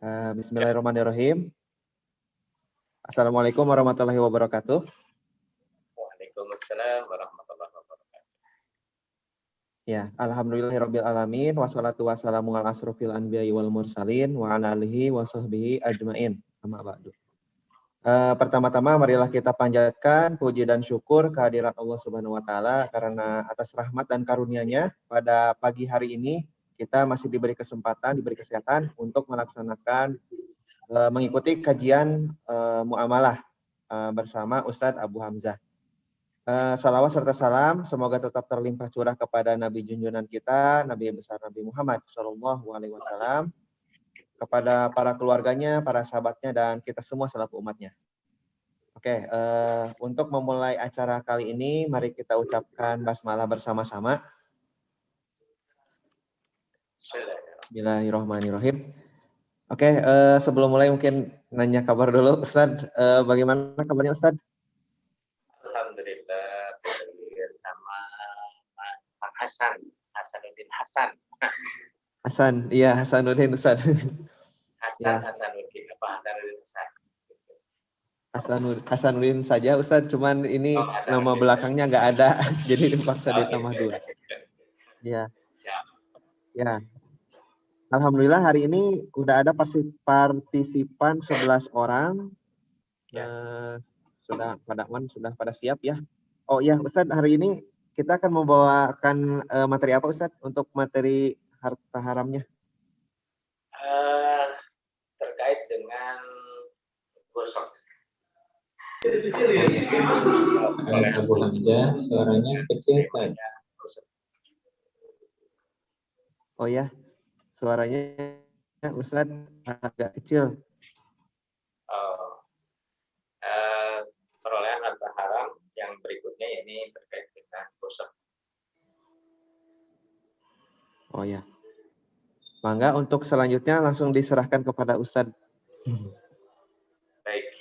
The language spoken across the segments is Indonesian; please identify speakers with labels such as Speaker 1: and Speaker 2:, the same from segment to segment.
Speaker 1: Bismillahirrahmanirrahim. Assalamualaikum warahmatullahi wabarakatuh.
Speaker 2: Waalaikumsalam warahmatullahi wabarakatuh.
Speaker 1: Ya, alhamdulillahirabbil alamin wassalatu wassalamu ala asrofil anbiya'i wal mursalin wa ala alihi wa sahbihi ajmain. Amma ba'du. Pertama-tama marilah kita panjatkan puji dan syukur kehadirat Allah Subhanahu wa taala karena atas rahmat dan karunia-Nya pada pagi hari ini kita masih diberi kesempatan, diberi kesehatan untuk melaksanakan mengikuti kajian muamalah bersama Ustadz Abu Hamzah. Salawat serta salam semoga tetap terlimpah curah kepada Nabi junjungan kita, Nabi besar Nabi Muhammad Shallallahu Alaihi Wasallam, kepada para keluarganya, para sahabatnya, dan kita semua selaku umatnya. Oke, untuk memulai acara kali ini, mari kita ucapkan basmalah bersama-sama. Bismillahirrahmanirrahim. Oke, sebelum mulai mungkin nanya kabar dulu, Ustadz. Bagaimana kabarnya Ustadz?
Speaker 2: Alhamdulillah, bersama Pak Hasanuddin Hasan.
Speaker 1: Hasan, iya Hasanuddin Ustadz.
Speaker 2: Hasanuddin
Speaker 1: Hasanuddin saja Ustadz, cuman ini nama belakangnya nggak ada, jadi dipaksa ditambah 2. Ya. Ya. Alhamdulillah hari ini udah ada partisipan 11 orang. Sudah pada siap ya. Oh iya Ustadz, hari ini kita akan membawakan materi apa Ustadz untuk materi harta haramnya?
Speaker 2: Terkait dengan gosok.
Speaker 3: Oleh Abu Hamzah, suaranya kecil saja.
Speaker 1: Oh ya, suaranya Ustadz agak kecil.
Speaker 2: Perolehan harta haram yang berikutnya ini terkait dengan gosok.
Speaker 1: Oh ya, mangga untuk selanjutnya langsung diserahkan kepada Ustadz.
Speaker 2: Baik,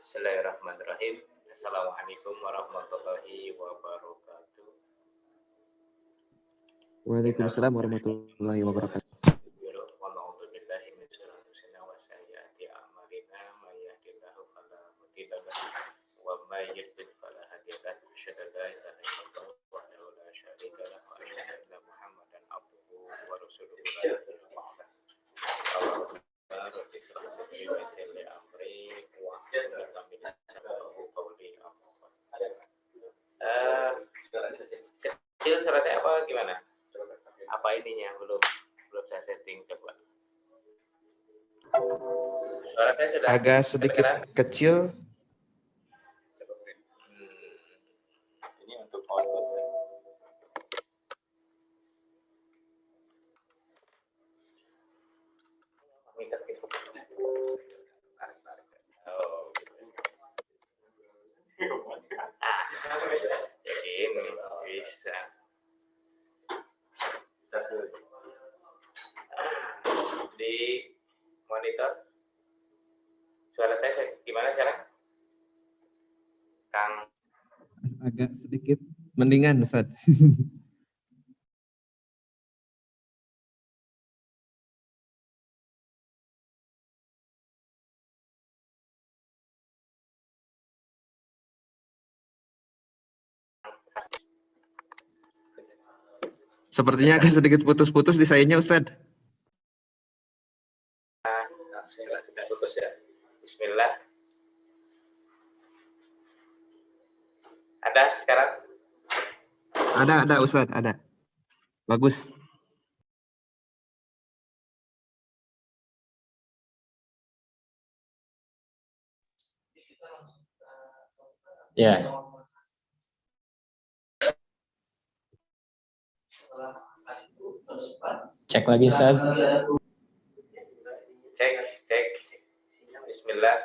Speaker 2: Bismillahirrahmanirrahim. Assalamualaikum warahmatullahi wabarakatuh.
Speaker 1: Waalaikumsalam warahmatullahi wabarakatuh.
Speaker 2: Kecil suara saya apa gimana? Apa ininya belum saya setting, coba. Suara saya sudah
Speaker 1: agak sedikit kecil.
Speaker 2: Ini untuk output saya. Jadi ini bisa. Di monitor suara saya gimana sekarang, Kang?
Speaker 1: Agak sedikit mendingan Ustadz. Sepertinya agak sedikit putus-putus di sayanya Ustadz.
Speaker 2: Sudah putus ya. Bismillah. Ada sekarang?
Speaker 1: Ada Ustadz, ada. Bagus.
Speaker 3: Ya. Cek lagi, Ustaz.
Speaker 2: Cek. Bismillah.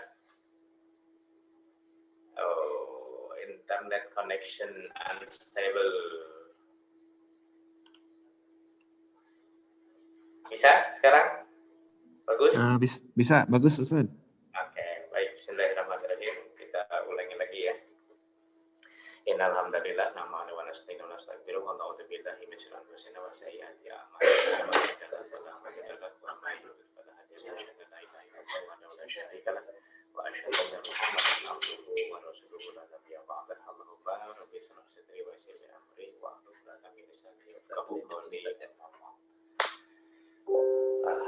Speaker 2: Oh, internet connection unstable. Bisa sekarang? Bagus?
Speaker 1: Bisa, bagus Ustaz.
Speaker 2: Oke, baik. Bismillahirrahmanirrahim. Kita ulangi lagi ya. Innal hamdalillah nahmaduhu wa nasta'inuhu wa nastaghfiruh wa na'udzu billahi min syururi anfusina wa sayyiati a'malina.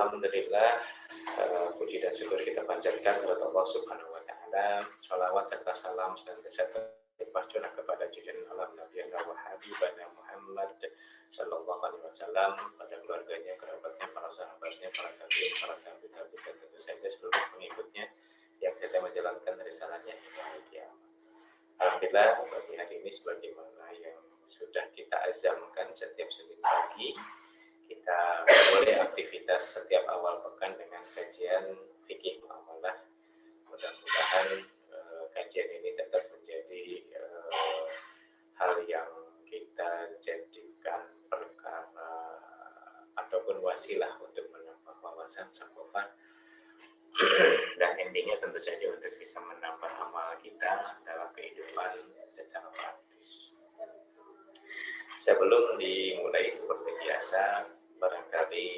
Speaker 2: Alhamdulillah, puji dan syukur kita panjatkan kepada Allah Subhanahu wa Ta'ala. Shalawat serta salam senantiasa tercurah kepada junjungan alam Nabi wa Habibana Muhammad Sallallahu Alaihi Wasallam, pada keluarganya, kerabatnya, para sahabatnya, para tabi'in, para tabi'in, dan tentu saja seluruh pengikutnya yang sedang menjalankan risalahnya hingga hari kiamat. Alhamdulillah, bagi hari ini sebagaimana yang sudah kita azamkan setiap Senin pagi, kita mulai aktivitas setiap awal pekan dengan kajian fikih muamalah. Mudah-mudahan kajian ini tetap menjadi hal yang kita jadikan perkara ataupun wasilah untuk menambah wawasan sakofa, dan endingnya tentu saja untuk bisa menambah amal kita dalam kehidupan secara praktis. Sebelum dimulai seperti biasa, barangkali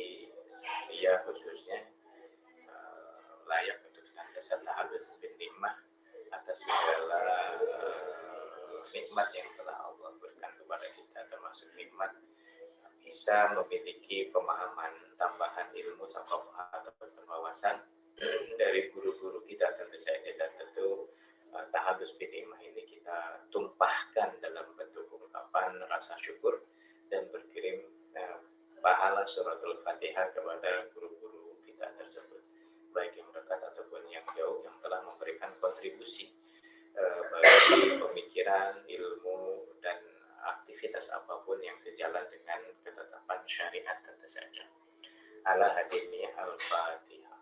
Speaker 2: dia khususnya layak untuk senantiasa ta'aruf bin nikmah atas segala nikmat yang telah Allah berikan kepada kita, termasuk nikmat bisa memiliki pemahaman tambahan ilmu saqafah atau wawasan dari guru-guru kita tentu saja, dan tentu ta'aruf bin nikmah ini kita tumpahkan dalam bentuk ungkapan rasa syukur dan berkirim pahala suratul Fatihah kepada guru-guru kita tersebut, baik yang dekat ataupun yang jauh, yang telah memberikan kontribusi bagi pemikiran, ilmu, dan aktivitas apapun yang sejalan dengan ketetapan syariat tentu saja. Ala hadiniya al-Fatihah.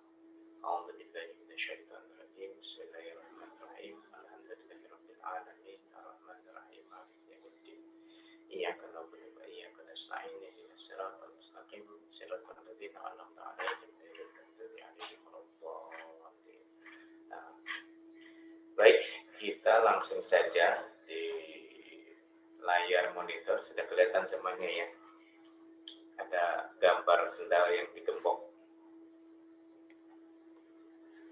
Speaker 2: A'udzubillahi minasyaitonir rajim. Bismillahirrahmanirrahim. Alhamdulillahirabbil alamin. Arrahmanirrahim. Maliki yaumiddin. Iyyaka na'budu wa iyyaka nasta'in. Ihdinas siratal mustaqim. Siratal ladzina an'amta 'alaihim ghairil maghdubi 'alaihim waladdallin. Baik, kita langsung saja di layar monitor sudah kelihatan semuanya ya. Ada gambar sendal yang digembok.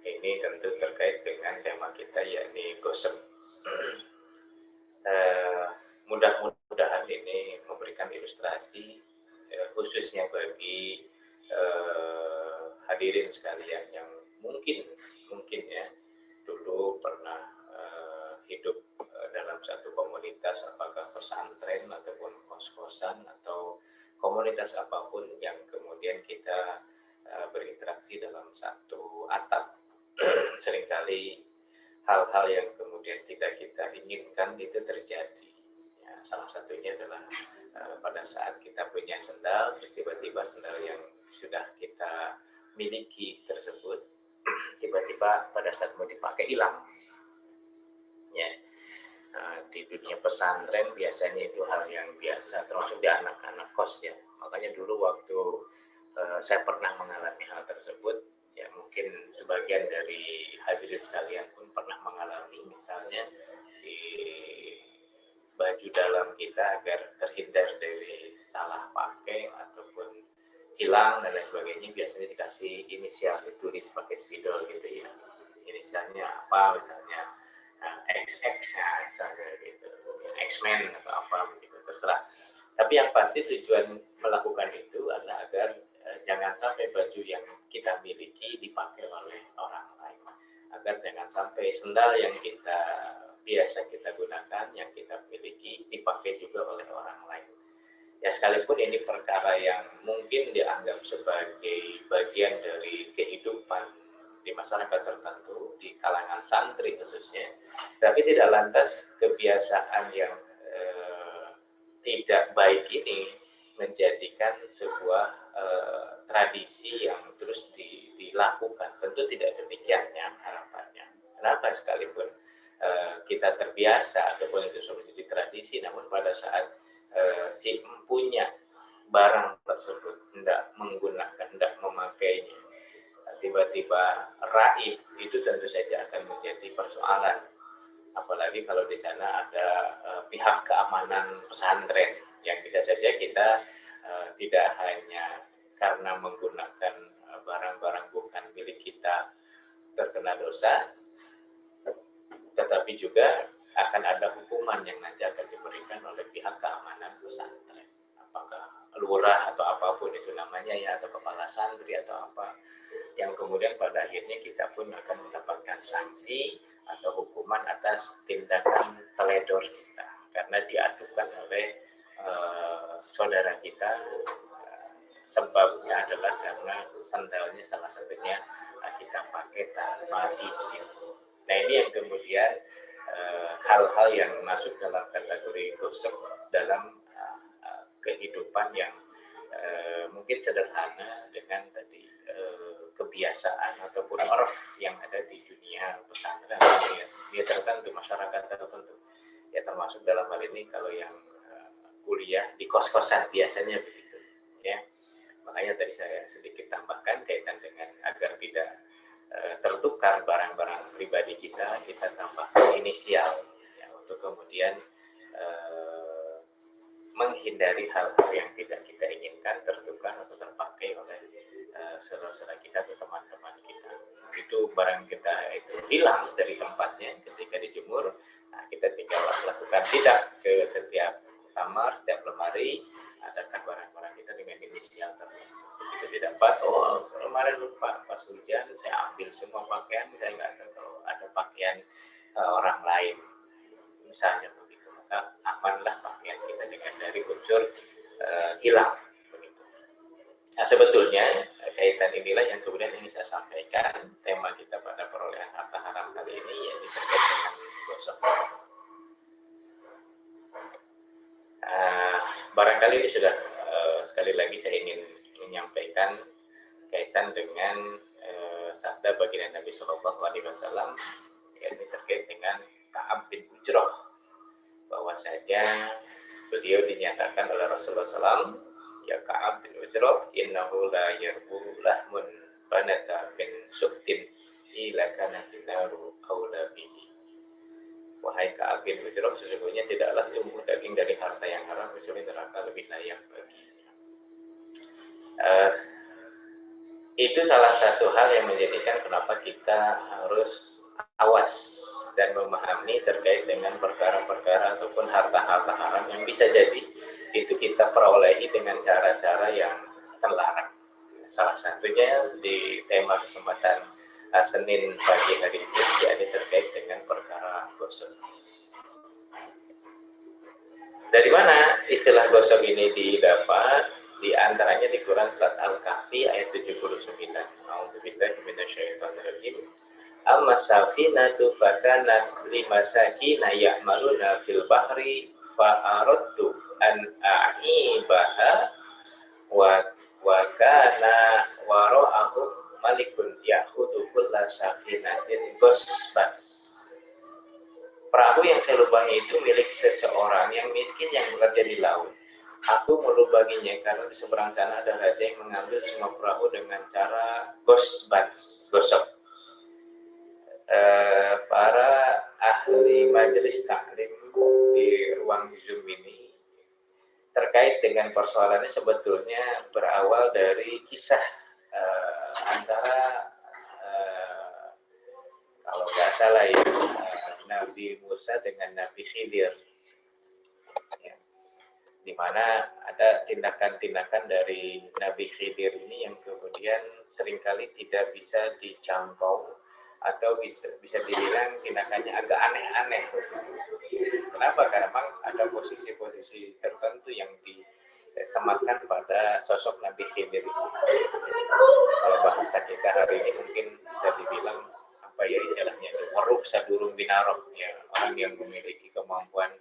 Speaker 2: Ini tentu terkait dengan tema kita, yakni gosip. Mudah-mudahan ini memberikan ilustrasi khususnya bagi hadirin sekalian yang mungkin ya dulu pernah hidup dalam satu komunitas, apakah pesantren ataupun kos-kosan atau komunitas apapun yang kemudian kita berinteraksi dalam satu atap. Seringkali hal-hal yang kemudian tidak kita inginkan itu terjadi. Ya, salah satunya adalah pada saat kita punya sendal, terus tiba-tiba sendal yang sudah kita miliki tersebut tiba-tiba pada saat mau dipakai hilang. Ya, di dunia pesantren biasanya itu hal yang biasa, termasuk di anak-anak kos ya. Makanya dulu waktu saya pernah mengalami hal tersebut, ya mungkin sebagian dari hadirin sekalian pun pernah mengalami, misalnya di baju dalam kita agar terhindar dari salah pakai ataupun hilang dan lain sebagainya, biasanya dikasih inisial, ditulis pakai spidol gitu ya. Inisialnya apa, misalnya XX misalnya gitu, X-Men atau apa begitu, terserah. Tapi yang pasti tujuan melakukan itu adalah agar jangan sampai baju yang kita miliki dipakai oleh orang lain, agar jangan sampai sendal yang biasa kita gunakan, yang kita miliki, dipakai juga oleh orang lain. Ya, sekalipun ini perkara yang mungkin dianggap sebagai bagian dari kehidupan di masyarakat tertentu, di kalangan santri khususnya, tapi tidak lantas kebiasaan yang tidak baik ini menjadikan sebuah tradisi yang terus dilakukan. Tentu tidak demikian ya harapannya. Kenapa sekalipun kita terbiasa ataupun itu sudah menjadi tradisi, namun pada saat si punya barang tersebut hendak menggunakan, hendak memakainya, tiba-tiba raib, itu tentu saja akan menjadi persoalan. Apalagi kalau di sana ada pihak keamanan pesantren yang bisa saja kita tidak hanya karena menggunakan barang-barang bukan milik kita terkena dosa, tetapi juga akan ada hukuman yang nanti akan diberikan oleh pihak keamanan pesantren. Apakah lurah atau apapun itu namanya ya, atau kepala santri atau apa, yang kemudian pada akhirnya kita pun akan mendapatkan sanksi atau hukuman atas tindakan teledor kita karena diadukan oleh saudara kita. Sebabnya adalah karena sandalnya salah satunya kita pakai tanpa izin. Nah, ini yang kemudian hal-hal yang masuk dalam kategori gosip dalam kehidupan yang mungkin sederhana dengan tadi kebiasaan ataupun urf yang ada di dunia pesantren, dia tertentu, masyarakat tertentu ya, termasuk dalam hal ini kalau yang kuliah di kos-kosan biasanya begitu ya. Makanya tadi saya sedikit tambahkan kaitan dengan agar tidak tertukar barang-barang pribadi kita tambahkan inisial ya, untuk kemudian menghindari hal-hal yang tidak kita inginkan tertukar atau terpakai oleh saudara-saudara kita atau teman-teman kita. Itu barang kita itu hilang dari tempatnya ketika dijemur, nah kita tinggal lakukan sidak ke setiap kamar, setiap lemari, adakah barang-barang kita dengan inisial tertentu. Begitu didapat, oh kemarin lupa pas hujan saya ambil semua pakaian, saya nggak tahu kalau ada pakaian orang lain misalnya begitu, maka amanlah pakaian kita dengan dari unsur hilang begitu. Nah, sebetulnya kaitan inilah yang kemudian ingin saya sampaikan. Tema kita pada perolehan harta haram kali ini yaitu terkait dengan gosok. Barangkali ini sudah sekali lagi saya ingin menyampaikan kaitan dengan sabda baginda Nabi Shallallahu Alaihi Wasallam yaitu terkait dengan Ka'ab bin Ujrah, bahwa saja beliau dinyatakan oleh Rasulullah SAW, ya Ka'ab bin Ujrah, innahu la yarbu lahmun banata bin suktin ila kana dinaru aula bihi. Wahai Ka'ab bin Ujrah, sesungguhnya tidaklah tumbuh daging dari harta yang haram kecuali neraka lebih layak baginya. Itu salah satu hal yang menjadikan kenapa kita harus awas dan memahami terkait dengan perkara-perkara ataupun harta-harta haram yang bisa jadi itu kita perolehi dengan cara-cara yang terlarang. Salah satunya di tema kesempatan Senin pagi hari ini yakni terkait dengan perkara gosok. Dari mana istilah gosok ini didapat? Di antaranya di Quran surat Al-Kahfi ayat 79. A'udzubillahi minasyaitonirrajim. Amma safinatu fakanat limasakina ya'maluna fil bahri fa'aradtu an a'ibaha wa kana wara'ahum malikun ya'khudhu kulla safinatin ghasban. Perahu yang saya lubangi itu milik seseorang yang miskin yang bekerja di laut. Aku melubanginya karena di seberang sana ada raja yang mengambil semua perahu dengan cara ghasban, gosok. Para ahli majelis taklim di ruang Zoom ini terkait dengan persoalannya sebetulnya berawal dari kisah antara kalau nggak salah ya Nabi Musa dengan Nabi Khidir, ya, di mana ada tindakan-tindakan dari Nabi Khidir ini yang kemudian seringkali tidak bisa dijangkau atau bisa dibilang tindakannya agak aneh-aneh. Kenapa? Karena memang ada posisi-posisi tertentu yang disematkan pada sosok Nabi Khidir itu. Kalau bahasa kita hari ini mungkin bisa dibilang apa ya istilahnya, waruh sadurung binarok, ya, orang yang memiliki kemampuan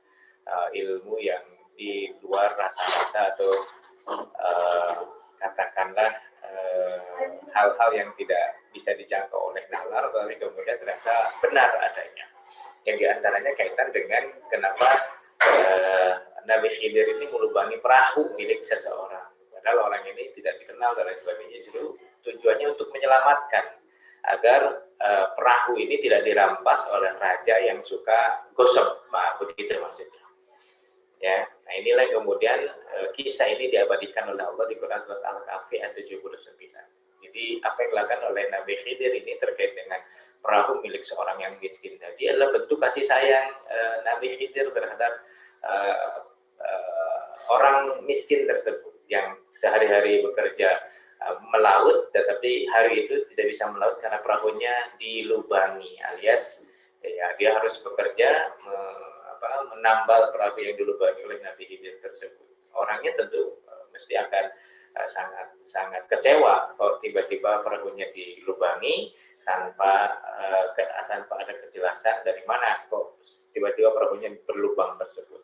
Speaker 2: ilmu yang di luar rasa-rasa atau katakanlah hal-hal yang tidak bisa dijangkau oleh nalar, tapi kemudian ternyata benar adanya. Yang diantaranya kaitan dengan kenapa Nabi Khidir ini melubangi perahu milik seseorang. Padahal orang ini tidak dikenal dan lain sebagainya, justru tujuannya untuk menyelamatkan agar perahu ini tidak dirampas oleh raja yang suka gosok, begitu maksudnya. Ya, nah inilah kemudian kisah ini diabadikan oleh Allah di Quran surat Al-Kahfi ayat 79. Jadi apa yang dilakukan oleh Nabi Khidir ini terkait dengan perahu milik seorang yang miskin tadi adalah bentuk kasih sayang Nabi Khidir terhadap orang miskin tersebut. yang sehari-hari bekerja melaut, tetapi hari itu tidak bisa melaut karena perahunya dilubangi, alias ya dia harus bekerja menambal perahu yang dilubangi oleh Nabi Khidir tersebut. Orangnya tentu mesti akan sangat kecewa kalau tiba-tiba perahunya dilubangi tanpa ada kejelasan dari mana kok tiba-tiba perahunya berlubang tersebut.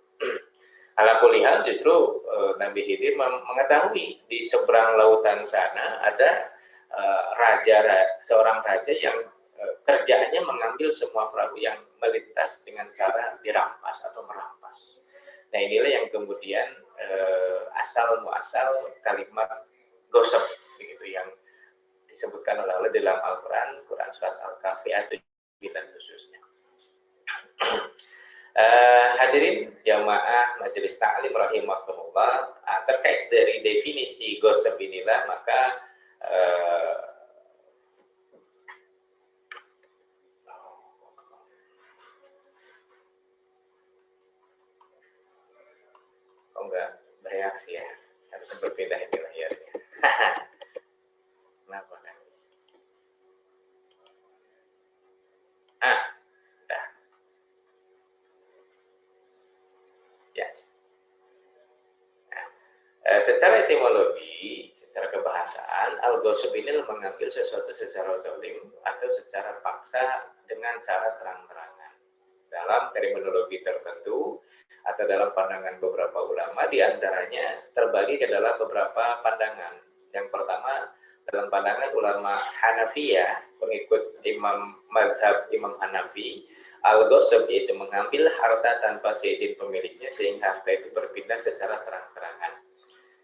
Speaker 2: Ala kulli hal justru Nabi Khidir mengetahui di seberang lautan sana ada seorang raja yang kerjaannya mengambil semua perahu yang melintas dengan cara dirampas atau merampas. Nah inilah yang kemudian asal muasal kalimat gosip begitu yang disebutkan oleh Allah dalam Al-Quran, Quran surat Al-Kahfi ayat 9 khususnya. Hadirin jamaah majelis ta'lim rahimahumullah, terkait dari definisi gosip inilah maka enggak bereaksi ya, harus berpindah ini layarnya. Kenapa kan? Dah. Ya. Secara etimologi, secara kebahasaan, al-ghasab ini mengambil sesuatu secara zalim atau secara paksa dengan cara terang-terangan. Dalam terminologi tertentu atau dalam pandangan beberapa ulama, diantaranya terbagi ke dalam beberapa pandangan. Yang pertama, dalam pandangan ulama Hanafiyah, pengikut mazhab Imam Hanafi, al-ghasab itu mengambil harta tanpa seizin pemiliknya sehingga harta itu berpindah secara terang-terangan.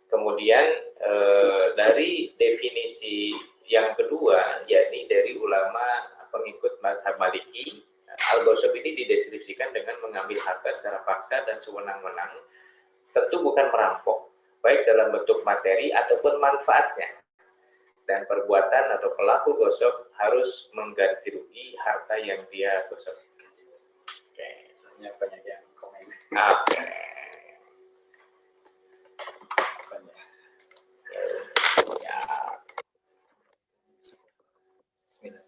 Speaker 2: Kemudian dari definisi yang kedua, yakni dari ulama pengikut mazhab Maliki, al-ghasab ini dideskripsikan dengan mengambil harta secara paksa dan sewenang-wenang, tentu bukan merampok, baik dalam bentuk materi ataupun manfaatnya. Dan perbuatan atau pelaku ghasab harus mengganti rugi harta yang dia ghasab. Oke, banyak yang komen. Oke. Ya. Bismillah.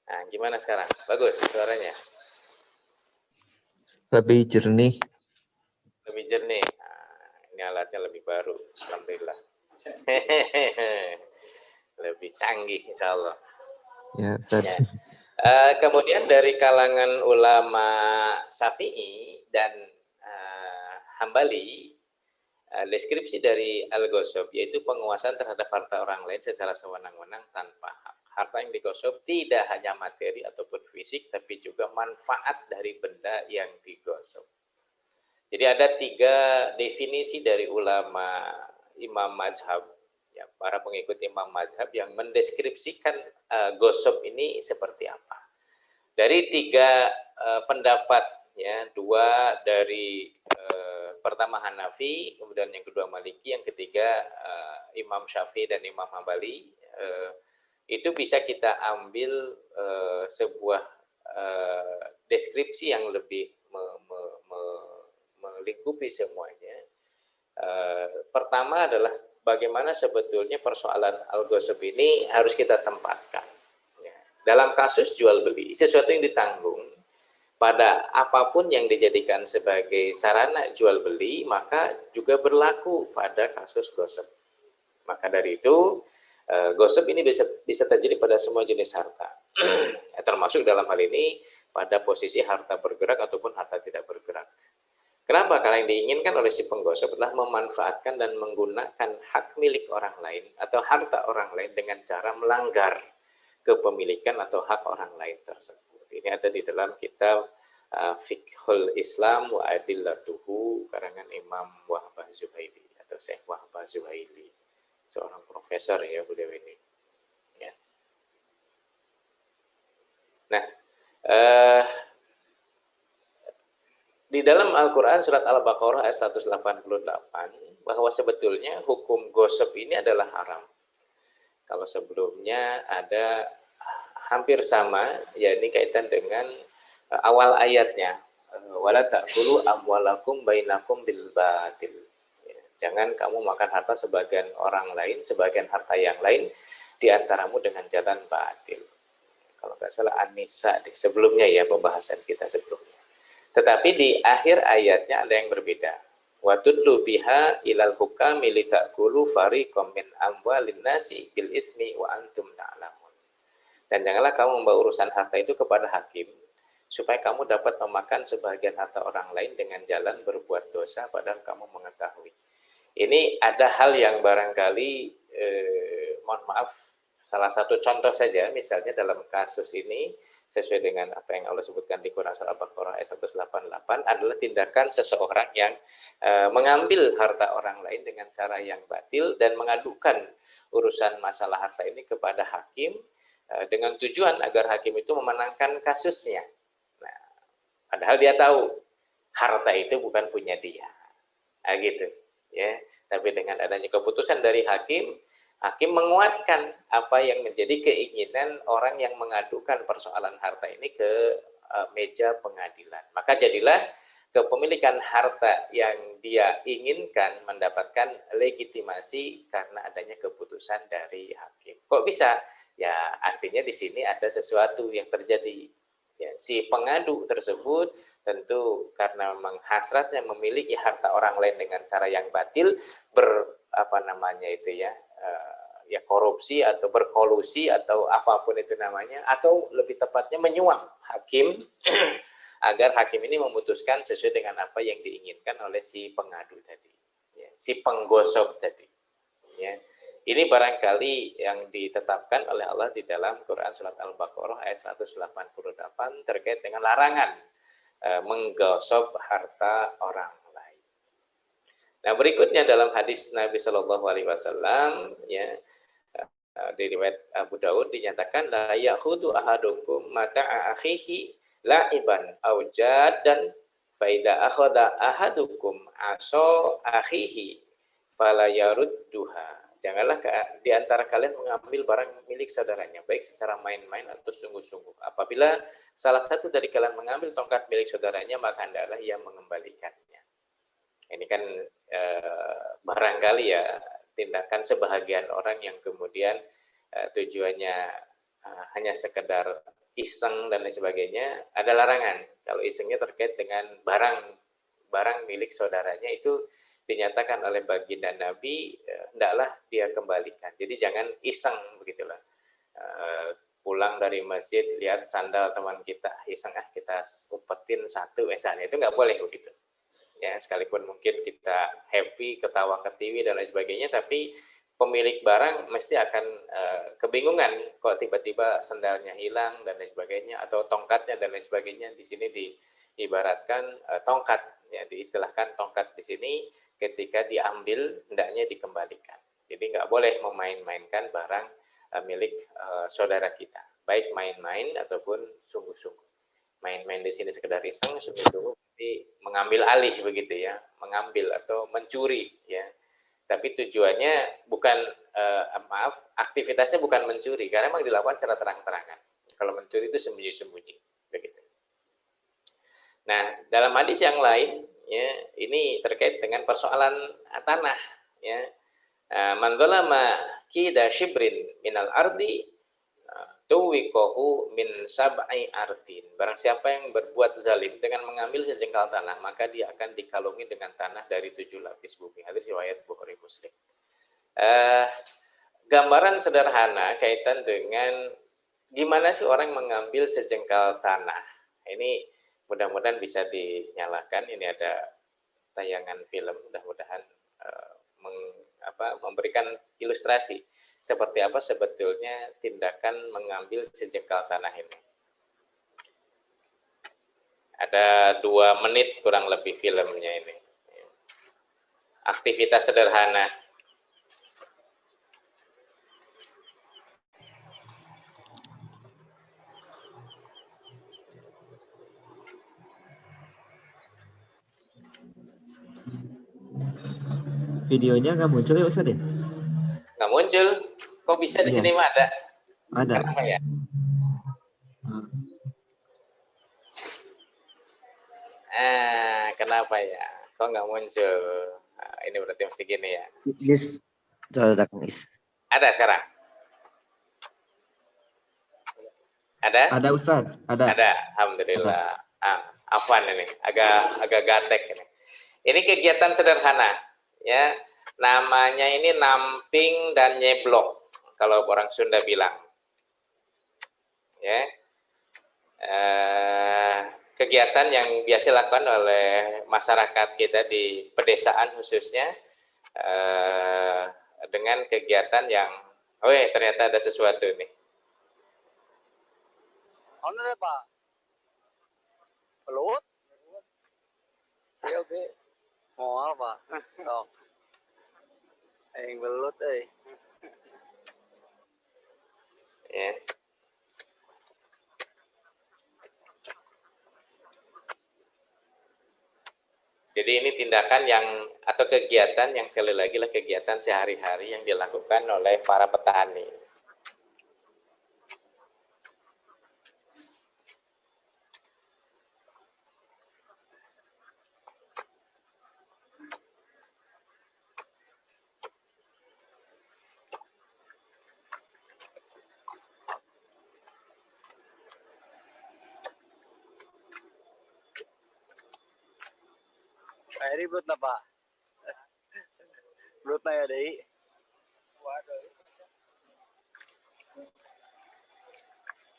Speaker 2: Nah, gimana sekarang? Bagus suaranya?
Speaker 1: Lebih jernih.
Speaker 2: Lebih jernih. Nah, ini alatnya lebih baru, alhamdulillah. Lebih canggih, insya Allah.
Speaker 1: Ya,
Speaker 2: ya. Kemudian dari kalangan ulama Syafi'i dan Hambali, deskripsi dari al-ghasab yaitu penguasaan terhadap harta orang lain secara sewenang-wenang tanpa hak. Harta yang digosok tidak hanya materi ataupun fisik, tapi juga manfaat dari benda yang digosok. Jadi ada 3 definisi dari ulama Imam Mazhab, ya, para pengikut Imam Mazhab yang mendeskripsikan gosok ini seperti apa. Dari 3 pendapat, ya, 2 dari pertama Hanafi, kemudian yang kedua Maliki, yang ketiga Imam Syafi'i dan Imam Hambali, itu bisa kita ambil sebuah deskripsi yang lebih melingkupi semuanya. Pertama adalah bagaimana sebetulnya persoalan al-ghasab ini harus kita tempatkan. Ya. Dalam kasus jual beli, sesuatu yang ditanggung pada apapun yang dijadikan sebagai sarana jual beli, maka juga berlaku pada kasus ghasab. Maka dari itu ghasab ini bisa terjadi pada semua jenis harta, termasuk dalam hal ini pada posisi harta bergerak ataupun harta tidak bergerak. Kenapa? Karena yang diinginkan oleh si penggosok adalah memanfaatkan dan menggunakan hak milik orang lain atau harta orang lain dengan cara melanggar kepemilikan atau hak orang lain tersebut. Ini ada di dalam kitab Fiqhul Islam wa Adillatuhu karangan Imam Wahbah Zuhaili atau Syekh Wahbah Zuhaili, seorang profesor ya beliau ini. Ya. Nah, di dalam Al-Quran surat Al-Baqarah ayat 188 bahwa sebetulnya hukum ghasab ini adalah haram. Kalau sebelumnya ada hampir sama, ya ini kaitan dengan awal ayatnya. Wala ta'kulu amwalakum bainakum bil batil. Jangan kamu makan harta sebagian orang lain, sebagian harta yang lain di antaramu dengan jalan batil. Kalau nggak salah An-Nisa sebelumnya ya, pembahasan kita sebelumnya. Tetapi di akhir ayatnya ada yang berbeda. Wa tudlu biha ilal hukami litakulu fariqam min amwalin nasi bil ismi wa antum ta'lamun. Dan janganlah kamu membawa urusan harta itu kepada hakim supaya kamu dapat memakan sebagian harta orang lain dengan jalan berbuat dosa padahal kamu mengetahui. Ini ada hal yang barangkali mohon maaf, salah satu contoh saja, misalnya dalam kasus ini sesuai dengan apa yang Allah sebutkan di Quran Surah Al-Baqarah ayat 188 adalah tindakan seseorang yang mengambil harta orang lain dengan cara yang batil dan mengadukan urusan masalah harta ini kepada hakim dengan tujuan agar hakim itu memenangkan kasusnya. Nah, padahal dia tahu harta itu bukan punya dia. Nah, gitu. Ya, tapi dengan adanya keputusan dari hakim menguatkan apa yang menjadi keinginan orang yang mengadukan persoalan harta ini ke meja pengadilan. Maka jadilah kepemilikan harta yang dia inginkan mendapatkan legitimasi karena adanya keputusan dari hakim. Kok bisa? Ya, artinya di sini ada sesuatu yang terjadi. Ya, si pengadu tersebut tentu karena memang hasratnya memiliki harta orang lain dengan cara yang batil, ya korupsi atau berkolusi atau apapun itu namanya, atau lebih tepatnya menyuap hakim agar hakim ini memutuskan sesuai dengan apa yang diinginkan oleh si pengadu tadi, ya, si penggosok tadi. Ya. Ini barangkali yang ditetapkan oleh Allah di dalam Quran Surat Al-Baqarah ayat 188 terkait dengan larangan menggosok harta orang lain. Nah, berikutnya dalam hadis Nabi Shallallahu Alaihi Wasallam, ya, di riwayat Abu Daud dinyatakan la ya'khudhu ahadukum mata'a akhihi la'iban aw jaddan fa idza akhadha ahadukum aso akhihi fala yarudduha. Janganlah di antara kalian mengambil barang milik saudaranya, baik secara main-main atau sungguh-sungguh. Apabila salah satu dari kalian mengambil tongkat milik saudaranya, maka hendaklah ia mengembalikannya. Ini kan barangkali ya tindakan sebahagian orang yang kemudian tujuannya hanya sekedar iseng dan lain sebagainya. Ada larangan. Kalau isengnya terkait dengan barang milik saudaranya, itu dinyatakan oleh baginda Nabi, hendaklah dia kembalikan. Jadi jangan iseng begitulah. Pulang dari masjid lihat sandal teman kita, iseng kita umpetin satu misalnya, itu nggak boleh begitu. Ya, sekalipun mungkin kita happy, ketawa ketiwi dan lain sebagainya, tapi pemilik barang mesti akan kebingungan kok tiba-tiba sandalnya hilang dan lain sebagainya, atau tongkatnya dan lain sebagainya. Di sini diibaratkan tongkat, ya, diistilahkan tongkat di sini ketika diambil hendaknya dikembalikan. Jadi nggak boleh memain-mainkan barang milik saudara kita, baik main-main ataupun sungguh-sungguh. Main-main di sini sekedar iseng, sungguh-sungguh berarti mengambil alih begitu ya, mengambil atau mencuri ya. Tapi tujuannya bukan aktivitasnya bukan mencuri, karena memang dilakukan secara terang-terangan. Kalau mencuri itu sembunyi-sembunyi begitu. Nah, dalam hadis yang lain, ya, ini terkait dengan persoalan tanah, ya. Man dzalama kida shibrin minal ardi tuwiqahu min sab'i ardin. Barang siapa yang berbuat zalim dengan mengambil sejengkal tanah, maka dia akan dikalungi dengan tanah dari 7 lapis bumi. Hadis riwayat Bukhari Muslim. Gambaran sederhana kaitan dengan gimana sih orang mengambil sejengkal tanah. Ini mudah-mudahan bisa dinyalakan. Ini ada tayangan film, mudah-mudahan memberikan ilustrasi seperti apa sebetulnya tindakan mengambil sejengkal tanah ini. Ada 2 menit kurang lebih filmnya ini. Aktivitas sederhana.
Speaker 1: Videonya nggak muncul ya Ustaz ya?
Speaker 2: Nggak muncul. Kok bisa di sini mah ada?
Speaker 1: Ada.
Speaker 2: Kenapa ya? Kenapa ya? Kok nggak muncul? Nah, ini berarti mesti gini ya.
Speaker 4: This saudara is.
Speaker 2: Ada sekarang? Ada?
Speaker 1: Ada Ustaz, ada.
Speaker 2: Ada. Alhamdulillah. Afwan ini, agak gatek ini. Ini kegiatan sederhana, ya. Namanya ini namping dan nyeblok, kalau orang Sunda bilang. Ya. Kegiatan yang biasa dilakukan oleh masyarakat kita di pedesaan khususnya, dengan kegiatan yang, ternyata ada sesuatu nih.
Speaker 5: Ano na Pak? Pelut? Oke. Mau apa? Dok. Yang belut
Speaker 2: Ya. Jadi ini tindakan yang atau kegiatan yang sekali lagi lah kegiatan sehari-hari yang dilakukan oleh para petani.
Speaker 5: Kayak ribut na Pak. Belut na ya deh.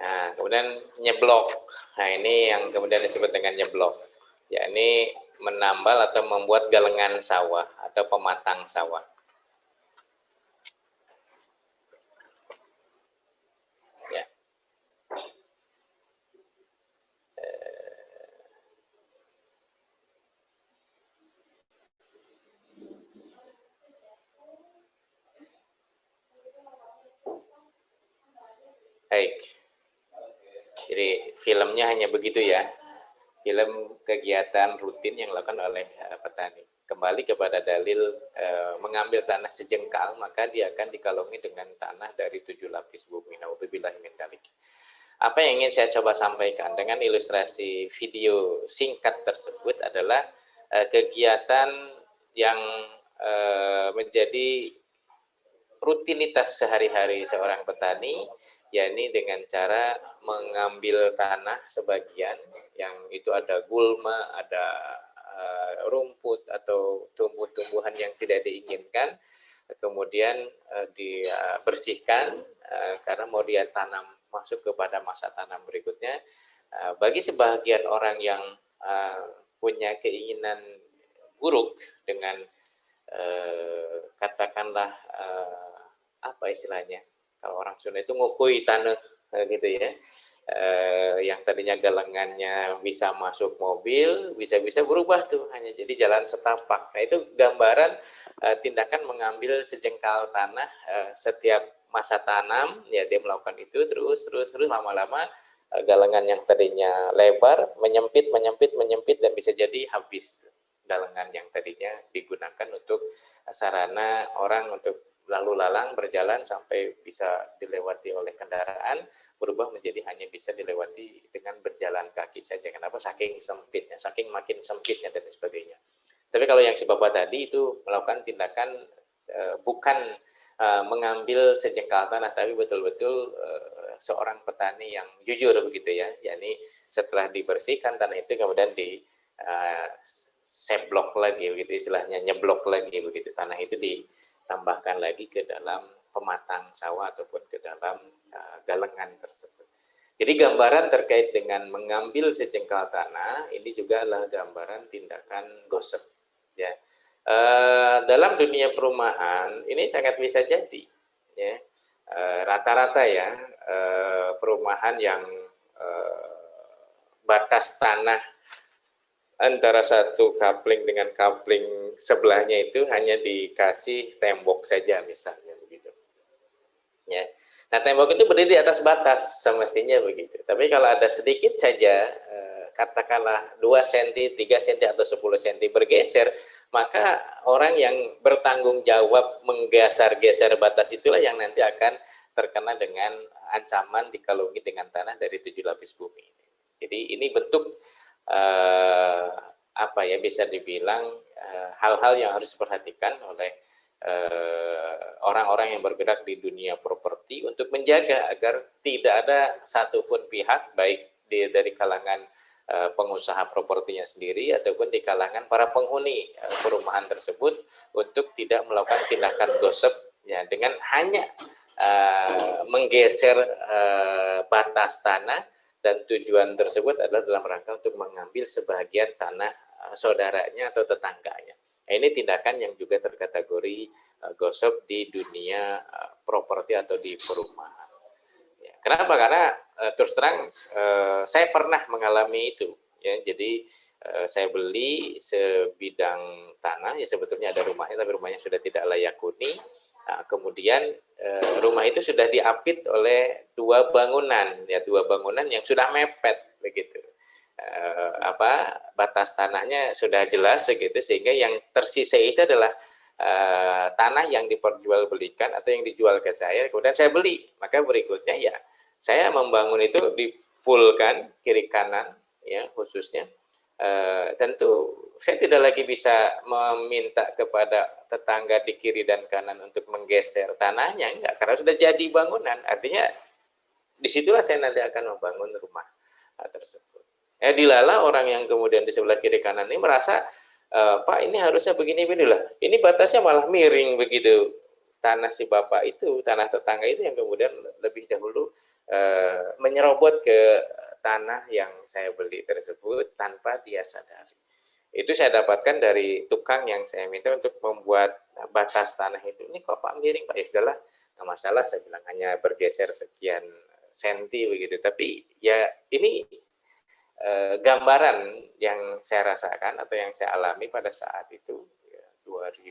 Speaker 2: Nah, kemudian nyeblok. Nah, ini yang kemudian disebut dengan nyeblok. Ya, ini menambal atau membuat galengan sawah atau pematang sawah. Ya. Baik. Jadi filmnya hanya begitu ya. Film kegiatan rutin yang dilakukan oleh petani. Kembali kepada dalil mengambil tanah sejengkal, maka dia akan dikalungi dengan tanah dari 7 lapis bumi. Nauzubillahi min dzalik. Apa yang ingin saya coba sampaikan dengan ilustrasi video singkat tersebut adalah kegiatan yang menjadi rutinitas sehari-hari seorang petani, yakni dengan cara mengambil tanah sebagian yang itu ada gulma, ada rumput atau tumbuh-tumbuhan yang tidak diinginkan, kemudian dibersihkan karena mau dia tanam masuk kepada masa tanam berikutnya. Bagi sebagian orang yang punya keinginan buruk dengan katakanlah apa istilahnya, kalau orang Sunda itu ngukui tanah gitu ya, yang tadinya galengannya bisa masuk mobil, bisa-bisa berubah tuh hanya jadi jalan setapak. Nah, itu gambaran tindakan mengambil sejengkal tanah setiap masa tanam, ya dia melakukan itu terus lama-lama galengan yang tadinya lebar menyempit dan bisa jadi habis galengan yang tadinya digunakan untuk sarana orang untuk lalu lalang berjalan sampai bisa dilewati oleh kendaraan, berubah menjadi hanya bisa dilewati dengan berjalan kaki saja. Kenapa? Saking sempitnya, saking makin sempitnya dan sebagainya. Tapi kalau yang si Bapak tadi itu melakukan tindakan bukan mengambil sejengkal tanah, tapi betul-betul seorang petani yang jujur begitu ya, yakni setelah dibersihkan tanah itu kemudian di seblok lagi begitu istilahnya, nyeblok lagi begitu, tanah itu ditambahkan lagi ke dalam pematang sawah ataupun ke dalam galengan tersebut. Jadi gambaran terkait dengan mengambil sejengkal tanah ini juga adalah gambaran tindakan gosip ya. Dalam dunia perumahan ini sangat bisa jadi ya, rata-rata ya perumahan yang batas tanah antara satu kapling dengan kapling sebelahnya itu hanya dikasih tembok saja misalnya begitu ya. Nah, tembok itu berdiri di atas batas semestinya begitu, tapi kalau ada sedikit saja katakanlah 2 cm, 3 cm atau 10 cm bergeser, maka orang yang bertanggung jawab menggeser batas itulah yang nanti akan terkena dengan ancaman dikalungi dengan tanah dari 7 lapis bumi. Jadi ini bentuk apa ya, bisa dibilang hal-hal yang harus diperhatikan oleh orang-orang yang bergerak di dunia properti untuk menjaga agar tidak ada satupun pihak, baik dari kalangan pengusaha propertinya sendiri ataupun di kalangan para penghuni perumahan tersebut, untuk tidak melakukan tindakan gosip ya, dengan hanya menggeser batas tanah, dan tujuan tersebut adalah dalam rangka untuk mengambil sebagian tanah saudaranya atau tetangganya. Nah, ini tindakan yang juga terkategori gosip di dunia properti atau di perumahan. Ya, kenapa? Karena terus terang saya pernah mengalami itu. Ya, jadi saya beli sebidang tanah, ya sebetulnya ada rumahnya, tapi rumahnya sudah tidak layak huni. Nah, kemudian rumah itu sudah diapit oleh dua bangunan yang sudah mepet begitu. Batas tanahnya sudah jelas begitu, sehingga yang tersisa itu adalah tanah yang diperjualbelikan atau yang dijual ke saya, kemudian saya beli. Maka berikutnya ya saya membangun itu di fullkan kiri kanan ya khususnya. Tentu saya tidak lagi bisa meminta kepada tetangga di kiri dan kanan untuk menggeser tanahnya, enggak, karena sudah jadi bangunan. Artinya disitulah saya nanti akan membangun rumah tersebut. Dilala orang yang kemudian di sebelah kiri kanan ini merasa, Pak, ini harusnya begini-begini lah, ini batasnya malah miring begitu. Tanah si bapak itu, tanah tetangga itu yang kemudian lebih dahulu menyerobot ke tanah yang saya beli tersebut tanpa dia sadari. Itu saya dapatkan dari tukang yang saya minta untuk membuat batas tanah itu. Ini kok Pak miring, Pak? Ya sudahlah, nggak masalah, saya bilang, hanya bergeser sekian senti begitu. Tapi ya ini gambaran yang saya rasakan atau yang saya alami pada saat itu ya, 2000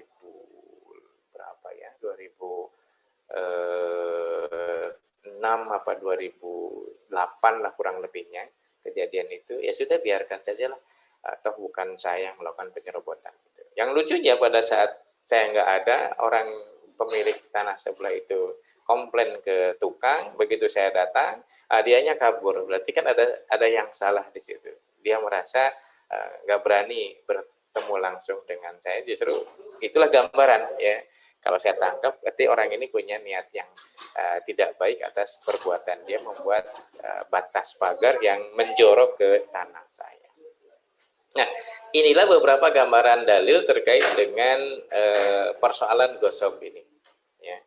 Speaker 2: berapa ya, 2006 apa 2008 lah kurang lebihnya kejadian itu. Ya sudah, biarkan saja lah, atau bukan saya yang melakukan penyerobotan gitu. Yang lucunya pada saat saya nggak ada, orang pemilik tanah sebelah itu komplain ke tukang. Begitu saya datang, dianya kabur. Berarti kan ada yang salah di situ. Dia merasa nggak berani bertemu langsung dengan saya. Justru itulah gambaran ya. Kalau saya tangkap, berarti orang ini punya niat yang tidak baik atas perbuatan dia membuat batas pagar yang menjorok ke tanah saya. Nah, inilah beberapa gambaran dalil terkait dengan persoalan gosip ini. Ya.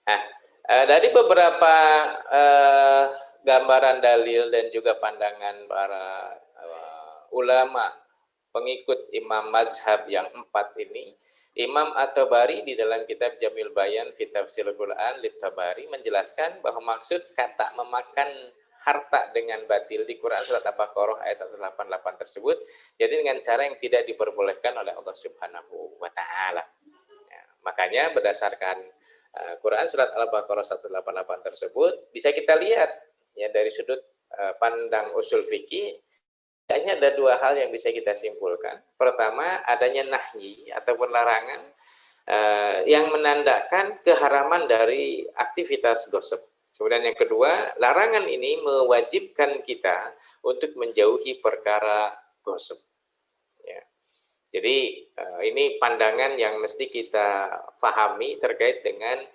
Speaker 2: Nah, dari beberapa gambaran dalil dan juga pandangan para ulama pengikut imam mazhab yang 4 ini, Imam At-Tabari di dalam kitab Jamil Bayan fi Tafsirul Quran Lit-Tabari menjelaskan bahwa maksud kata memakan harta dengan batil di Quran surat Al-Baqarah ayat 188 tersebut, jadi dengan cara yang tidak diperbolehkan oleh Allah Subhanahu wa taala. Ya, makanya berdasarkan Quran surat Al-Baqarah 188 tersebut bisa kita lihat ya dari sudut pandang usul fikih. Kayaknya ada dua hal yang bisa kita simpulkan. Pertama, adanya nahyi ataupun larangan yang menandakan keharaman dari aktivitas gosip. Kemudian yang kedua, larangan ini mewajibkan kita untuk menjauhi perkara gosip. Ya. Jadi ini pandangan yang mesti kita pahami terkait dengan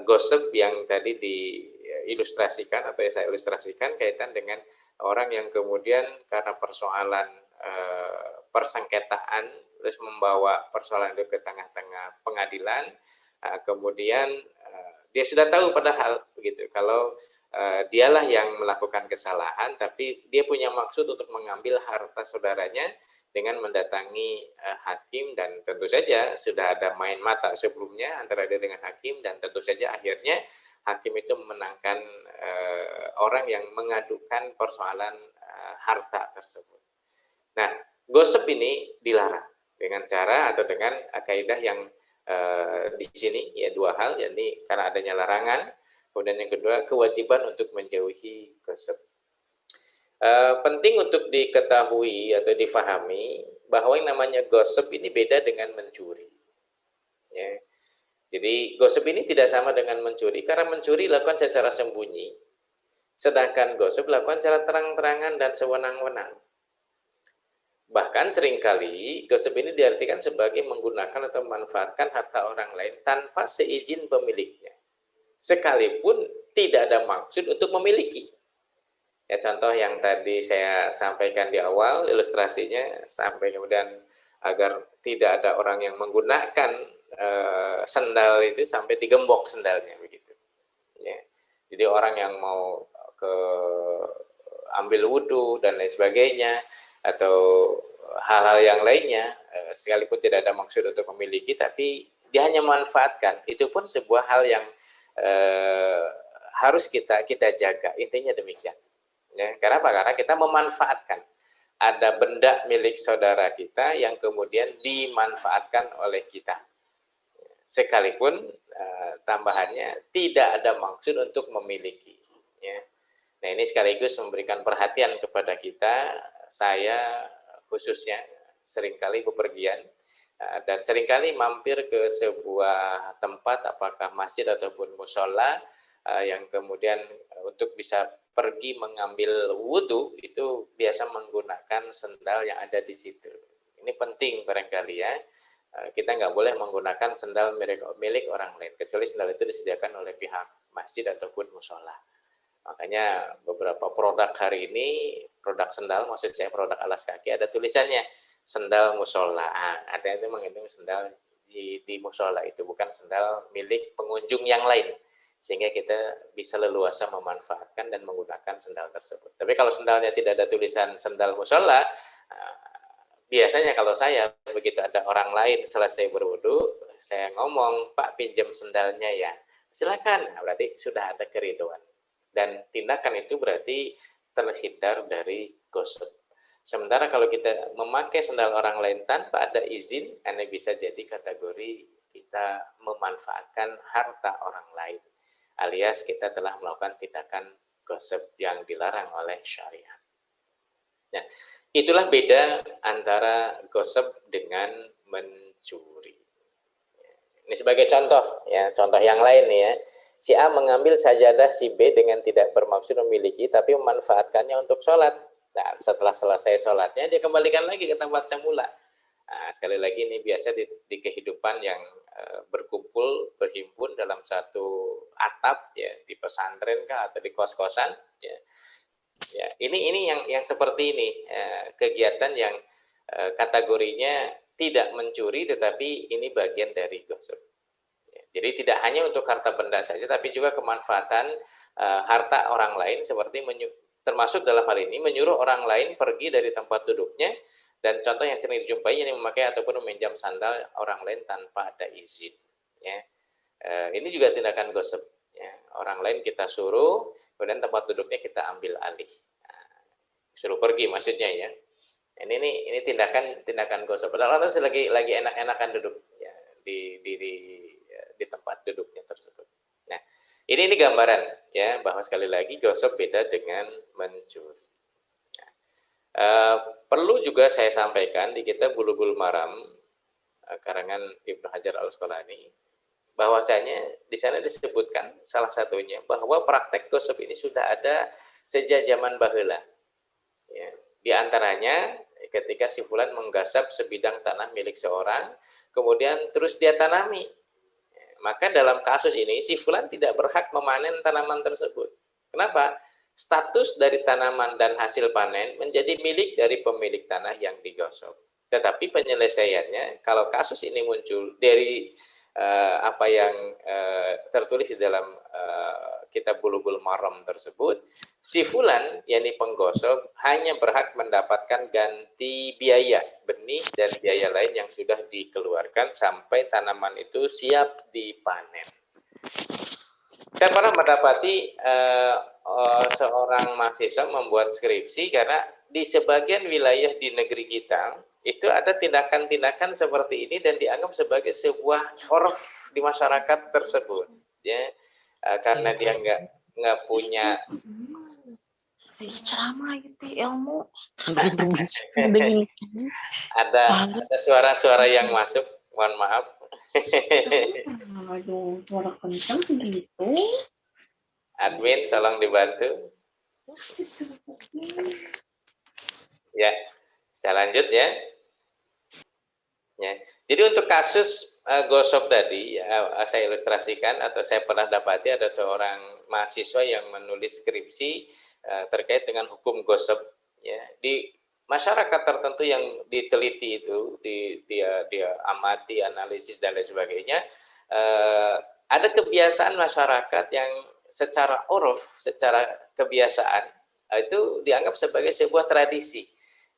Speaker 2: gosip yang tadi diilustrasikan atau yang saya ilustrasikan kaitan dengan orang yang kemudian karena persoalan persengketaan terus membawa persoalan itu ke tengah-tengah pengadilan, kemudian dia sudah tahu padahal begitu kalau dialah yang melakukan kesalahan, tapi dia punya maksud untuk mengambil harta saudaranya dengan mendatangi hakim, dan tentu saja sudah ada main mata sebelumnya antara dia dengan hakim, dan tentu saja akhirnya hakim itu memenangkan orang yang mengadukan persoalan harta tersebut. Nah, gosip ini dilarang dengan cara atau dengan kaidah yang di sini ya dua hal, yakni karena adanya larangan, kemudian yang kedua kewajiban untuk menjauhi gosip. Penting untuk diketahui atau difahami bahwa yang namanya gosip ini beda dengan mencuri. Ya. Jadi gosip ini tidak sama dengan mencuri, karena mencuri dilakukan secara sembunyi, sedangkan gosip dilakukan secara terang-terangan dan sewenang-wenang. Bahkan seringkali gosip ini diartikan sebagai menggunakan atau memanfaatkan harta orang lain tanpa seizin pemiliknya, sekalipun tidak ada maksud untuk memiliki. Ya, contoh yang tadi saya sampaikan di awal, ilustrasinya, sampai kemudian agar tidak ada orang yang menggunakan sendal itu sampai digembok sendalnya begitu. Ya. Jadi orang yang mau ke ambil wudhu dan lain sebagainya, atau hal-hal yang lainnya, sekalipun tidak ada maksud untuk memiliki, tapi dia hanya memanfaatkan, itu pun sebuah hal yang harus kita jaga. Intinya demikian. Ya, karena apa? Karena kita memanfaatkan. Ada benda milik saudara kita yang kemudian dimanfaatkan oleh kita. Sekalipun tambahannya tidak ada maksud untuk memiliki. Ya. Nah, ini sekaligus memberikan perhatian kepada kita. Saya khususnya seringkali bepergian dan seringkali mampir ke sebuah tempat, apakah masjid ataupun musola, yang kemudian untuk bisa pergi mengambil wudhu itu biasa menggunakan sendal yang ada di situ. Ini penting barangkali ya. Kita nggak boleh menggunakan sendal milik orang lain, kecuali sendal itu disediakan oleh pihak masjid ataupun musola. Makanya beberapa produk hari ini, produk sendal, maksud saya produk alas kaki, ada tulisannya sendal musola. Ada yang menghitung sendal di musola itu, bukan sendal milik pengunjung yang lain, sehingga kita bisa leluasa memanfaatkan dan menggunakan sendal tersebut. Tapi kalau sendalnya tidak ada tulisan sendal musola, biasanya kalau saya begitu ada orang lain selesai berwudu, saya ngomong, Pak pinjam sendalnya ya, silakan. Nah, berarti sudah ada keriduan. Dan tindakan itu berarti terhindar dari gosip. Sementara kalau kita memakai sendal orang lain tanpa ada izin, ini bisa jadi kategori kita memanfaatkan harta orang lain, alias kita telah melakukan tindakan gosip yang dilarang oleh syariat. Nah, itulah beda antara gosip dengan mencuri. Ini sebagai contoh, ya, contoh yang lain nih ya. Si A mengambil sajadah si B dengan tidak bermaksud memiliki, tapi memanfaatkannya untuk sholat. Nah, setelah selesai sholatnya, dia kembalikan lagi ke tempat semula. Nah, sekali lagi ini biasa di kehidupan yang berkumpul, berhimpun dalam satu atap, ya, di pesantren kah, atau di kos-kosan. Ya. Ya, ini yang seperti ini, kegiatan yang kategorinya tidak mencuri, tetapi ini bagian dari gosip. Jadi tidak hanya untuk harta benda saja, tapi juga kemanfaatan harta orang lain, seperti termasuk dalam hal ini menyuruh orang lain pergi dari tempat duduknya, dan contoh yang sering dijumpai ini memakai ataupun meminjam sandal orang lain tanpa ada izin. Ya. Ini juga tindakan gosip. Ya. Orang lain kita suruh, kemudian tempat duduknya kita ambil alih. Suruh pergi maksudnya ya. Ini tindakan gosip. Padahal orang lagi enak-enakan duduk ya, di tempat duduknya tersebut. Nah, ini gambaran ya, bahwa sekali lagi gosip beda dengan mencuri. Nah, perlu juga saya sampaikan di kitab Bulughul Maram karangan Ibnu Hajar Al-Asqalani, bahwasanya di sana disebutkan salah satunya bahwa praktek gosip ini sudah ada sejak zaman baheula. Ya, di antaranya ketika si fulan menggasap sebidang tanah milik seorang, kemudian terus dia tanami. Maka dalam kasus ini si fulan tidak berhak memanen tanaman tersebut. Kenapa? Status dari tanaman dan hasil panen menjadi milik dari pemilik tanah yang digosok. Tetapi penyelesaiannya, kalau kasus ini muncul dari apa yang tertulis di dalam kitab Bulughul Maram tersebut, si fulan, yakni penggosok, hanya berhak mendapatkan ganti biaya benih dan biaya lain yang sudah dikeluarkan sampai tanaman itu siap dipanen. Saya pernah mendapati seorang mahasiswa membuat skripsi, karena di sebagian wilayah di negeri kita itu ada tindakan-tindakan seperti ini dan dianggap sebagai sebuah orf di masyarakat tersebut, ya. Karena dia nggak punya
Speaker 6: ceramah itu ilmu.
Speaker 2: ada suara-suara yang masuk, mohon maaf.
Speaker 6: Aduh, suara kencang segitu.
Speaker 2: Admin tolong dibantu. Ya, saya lanjut ya. Ya. Jadi untuk kasus gosok tadi saya ilustrasikan atau saya pernah dapati ada seorang mahasiswa yang menulis skripsi terkait dengan hukum gosok ya di masyarakat tertentu yang diteliti itu dia amati analisis dan lain sebagainya ada kebiasaan masyarakat yang secara uruf secara kebiasaan itu dianggap sebagai sebuah tradisi.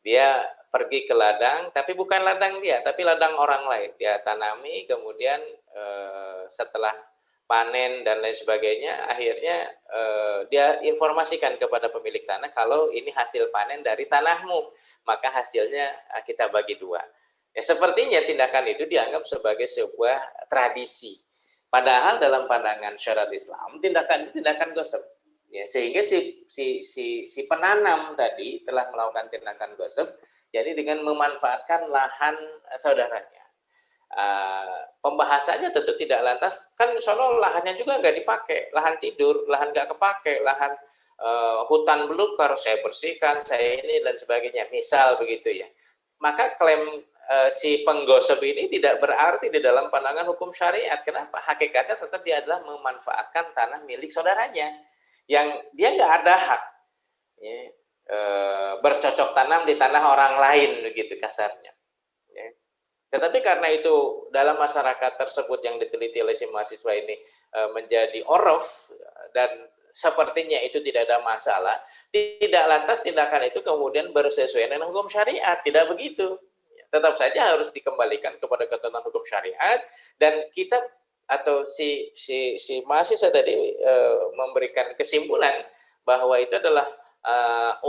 Speaker 2: Dia pergi ke ladang, tapi bukan ladang dia, tapi ladang orang lain. Dia tanami, kemudian setelah panen dan lain sebagainya, akhirnya dia informasikan kepada pemilik tanah kalau ini hasil panen dari tanahmu, maka hasilnya kita bagi dua. Ya, sepertinya tindakan itu dianggap sebagai sebuah tradisi. Padahal dalam pandangan syariat Islam, tindakan itu tindakan gosip. Ya, sehingga si penanam tadi telah melakukan tindakan gosip, jadi dengan memanfaatkan lahan saudaranya. Pembahasannya tentu tidak lantas, kan soalnya lahannya juga nggak dipakai, lahan tidur, lahan nggak kepake, lahan hutan belukar, saya bersihkan, saya ini dan sebagainya, misal begitu ya. Maka klaim si penggosip ini tidak berarti di dalam pandangan hukum syariat. Kenapa? Hakikatnya tetap dia adalah memanfaatkan tanah milik saudaranya yang dia nggak ada hak ya, bercocok tanam di tanah orang lain begitu kasarnya ya. Tetapi karena itu dalam masyarakat tersebut yang diteliti oleh si mahasiswa ini menjadi oraf dan sepertinya itu tidak ada masalah, tidak lantas tindakan itu kemudian bersesuaian dengan hukum syariat, tidak begitu. Tetap saja harus dikembalikan kepada ketentuan hukum syariat dan kita atau si mahasiswa tadi memberikan kesimpulan bahwa itu adalah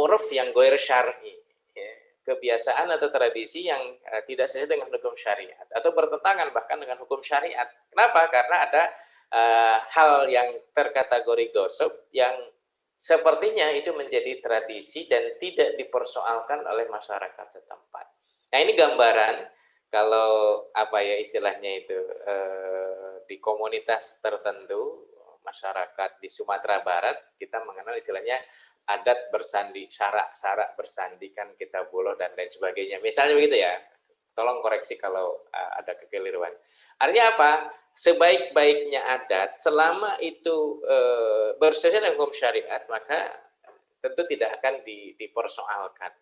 Speaker 2: uruf yang goir syar'i, ya, kebiasaan atau tradisi yang tidak sesuai dengan hukum syariat atau bertentangan bahkan dengan hukum syariat. Kenapa? Karena ada hal yang terkategori gosip yang sepertinya itu menjadi tradisi dan tidak dipersoalkan oleh masyarakat setempat. Nah, ini gambaran kalau apa ya istilahnya itu di komunitas tertentu masyarakat di Sumatera Barat kita mengenal istilahnya adat bersandi, syarak bersandikan kita boloh dan lain sebagainya. Misalnya begitu ya. Tolong koreksi kalau ada kekeliruan. Artinya apa? Sebaik-baiknya adat selama itu bersesuaian dengan hukum syariat maka tentu tidak akan dipersoalkan.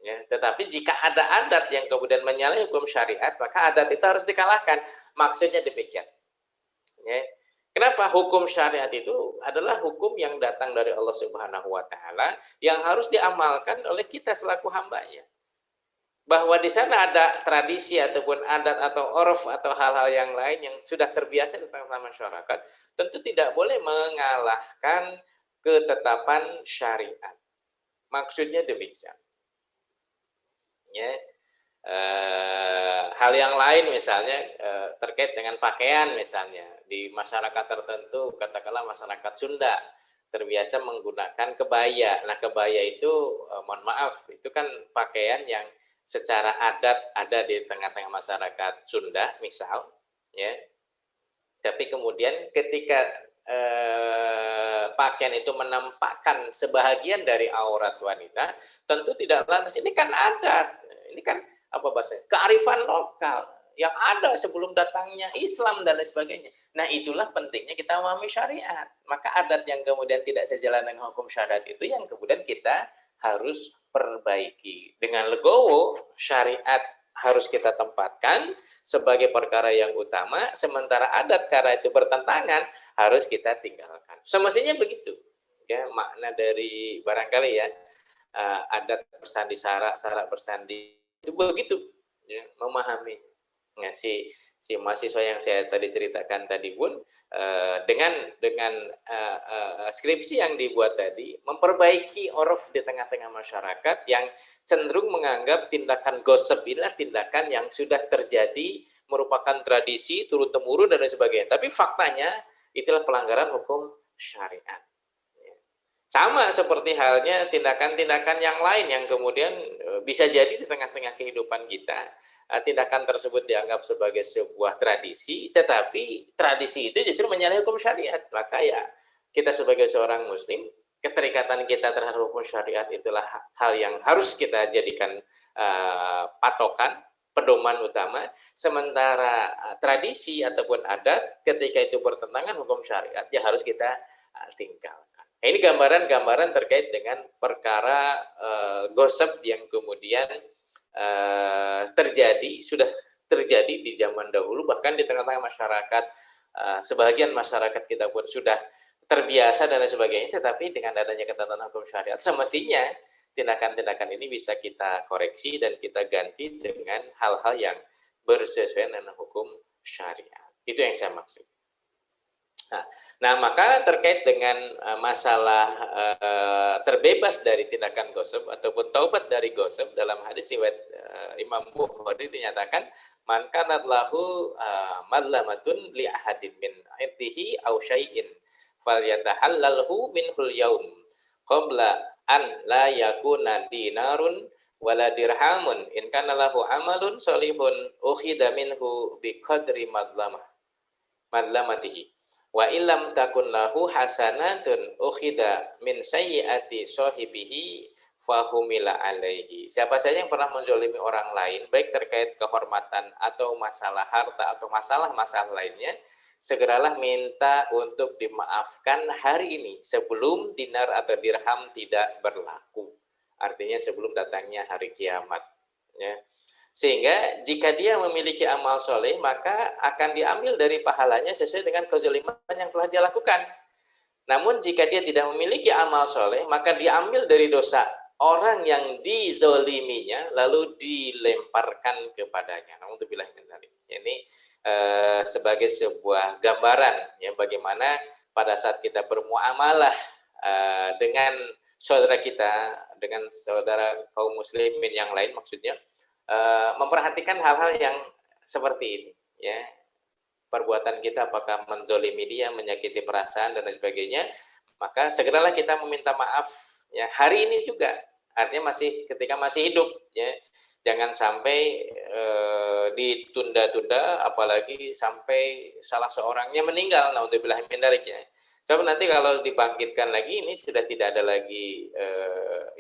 Speaker 2: Ya, tetapi jika ada adat yang kemudian menyalahi hukum syariat, maka adat itu harus dikalahkan. Maksudnya demikian. Ya. Kenapa hukum syariat itu adalah hukum yang datang dari Allah Subhanahu wa taala yang harus diamalkan oleh kita selaku hambanya. Bahwa di sana ada tradisi ataupun adat atau orf atau hal-hal yang lain yang sudah terbiasa di tengah masyarakat, tentu tidak boleh mengalahkan ketetapan syariat. Maksudnya demikian. Ya. Hal yang lain misalnya terkait dengan pakaian misalnya di masyarakat tertentu katakanlah masyarakat Sunda terbiasa menggunakan kebaya. Nah kebaya itu mohon maaf itu kan pakaian yang secara adat ada di tengah-tengah masyarakat Sunda misal ya. Tapi kemudian ketika pakaian itu menampakkan sebahagian dari aurat wanita tentu tidak lantas ini kan adat. Ini kan apa bahasanya? Kearifan lokal yang ada sebelum datangnya Islam dan lain sebagainya. Nah, itulah pentingnya kita memahami syariat. Maka adat yang kemudian tidak sejalan dengan hukum syariat itu yang kemudian kita harus perbaiki. Dengan legowo, syariat harus kita tempatkan sebagai perkara yang utama, sementara adat karena itu bertentangan harus kita tinggalkan. Semestinya begitu. Ya, makna dari barangkali ya adat bersandi syarak bersandi itu begitu ya, memahami. Nah, si mahasiswa yang saya tadi ceritakan tadi pun dengan skripsi yang dibuat tadi memperbaiki orf di tengah-tengah masyarakat yang cenderung menganggap tindakan gosip inilah tindakan yang sudah terjadi merupakan tradisi turun-temurun dan lain sebagainya. Tapi faktanya itulah pelanggaran hukum syariat. Sama seperti halnya tindakan-tindakan yang lain yang kemudian bisa jadi di tengah-tengah kehidupan kita tindakan tersebut dianggap sebagai sebuah tradisi, tetapi tradisi itu justru menyalahi hukum syariat. Maka ya kita sebagai seorang muslim, keterikatan kita terhadap hukum syariat itulah hal yang harus kita jadikan patokan, pedoman utama. Sementara tradisi ataupun adat ketika itu bertentangan hukum syariat, ya harus kita tinggalkan. Nah, ini gambaran-gambaran terkait dengan perkara gosip yang kemudian sudah terjadi di zaman dahulu, bahkan di tengah-tengah masyarakat, sebagian masyarakat kita pun sudah terbiasa dan lain sebagainya, tetapi dengan adanya ketentuan hukum syariat, semestinya tindakan-tindakan ini bisa kita koreksi dan kita ganti dengan hal-hal yang bersesuaian dengan hukum syariat. Itu yang saya maksud. Nah, maka terkait dengan masalah terbebas dari tindakan gosip ataupun taubat dari gosip, dalam hadis riwayat Imam Bukhari dinyatakan, man kanat lahu madlamatun li ahadin min irdihi aw syai'in falyatahallalhu minhul yaum qabla an la yakuna dinarun wala dirhamun in kana lahu amalun sholihun ukhida minhu biqadri madlamatihi wa illam takun lahu hasanatun ukhida min sayyiati sahibihi fahumila alaihi. Siapa saja yang pernah menzalimi orang lain, baik terkait kehormatan atau masalah harta atau masalah-masalah lainnya, segeralah minta untuk dimaafkan hari ini sebelum dinar atau dirham tidak berlaku. Artinya sebelum datangnya hari kiamat. Ya. Sehingga jika dia memiliki amal soleh, maka akan diambil dari pahalanya sesuai dengan kezaliman yang telah dia lakukan. Namun jika dia tidak memiliki amal soleh, maka diambil dari dosa orang yang dizoliminya, lalu dilemparkan kepadanya. Na'udzubillah min dzalik. Ini sebagai sebuah gambaran ya, bagaimana pada saat kita bermuamalah dengan saudara kita, dengan saudara kaum muslimin yang lain maksudnya, memperhatikan hal-hal yang seperti ini ya. Perbuatan kita apakah menzalimi dia, menyakiti perasaan dan lain sebagainya, maka segeralah kita meminta maaf ya hari ini juga, artinya masih ketika masih hidup ya. Jangan sampai ditunda-tunda, apalagi sampai salah seorangnya meninggal, naudzubillah min dzalik ya. Sebab nanti kalau dibangkitkan lagi, ini sudah tidak ada lagi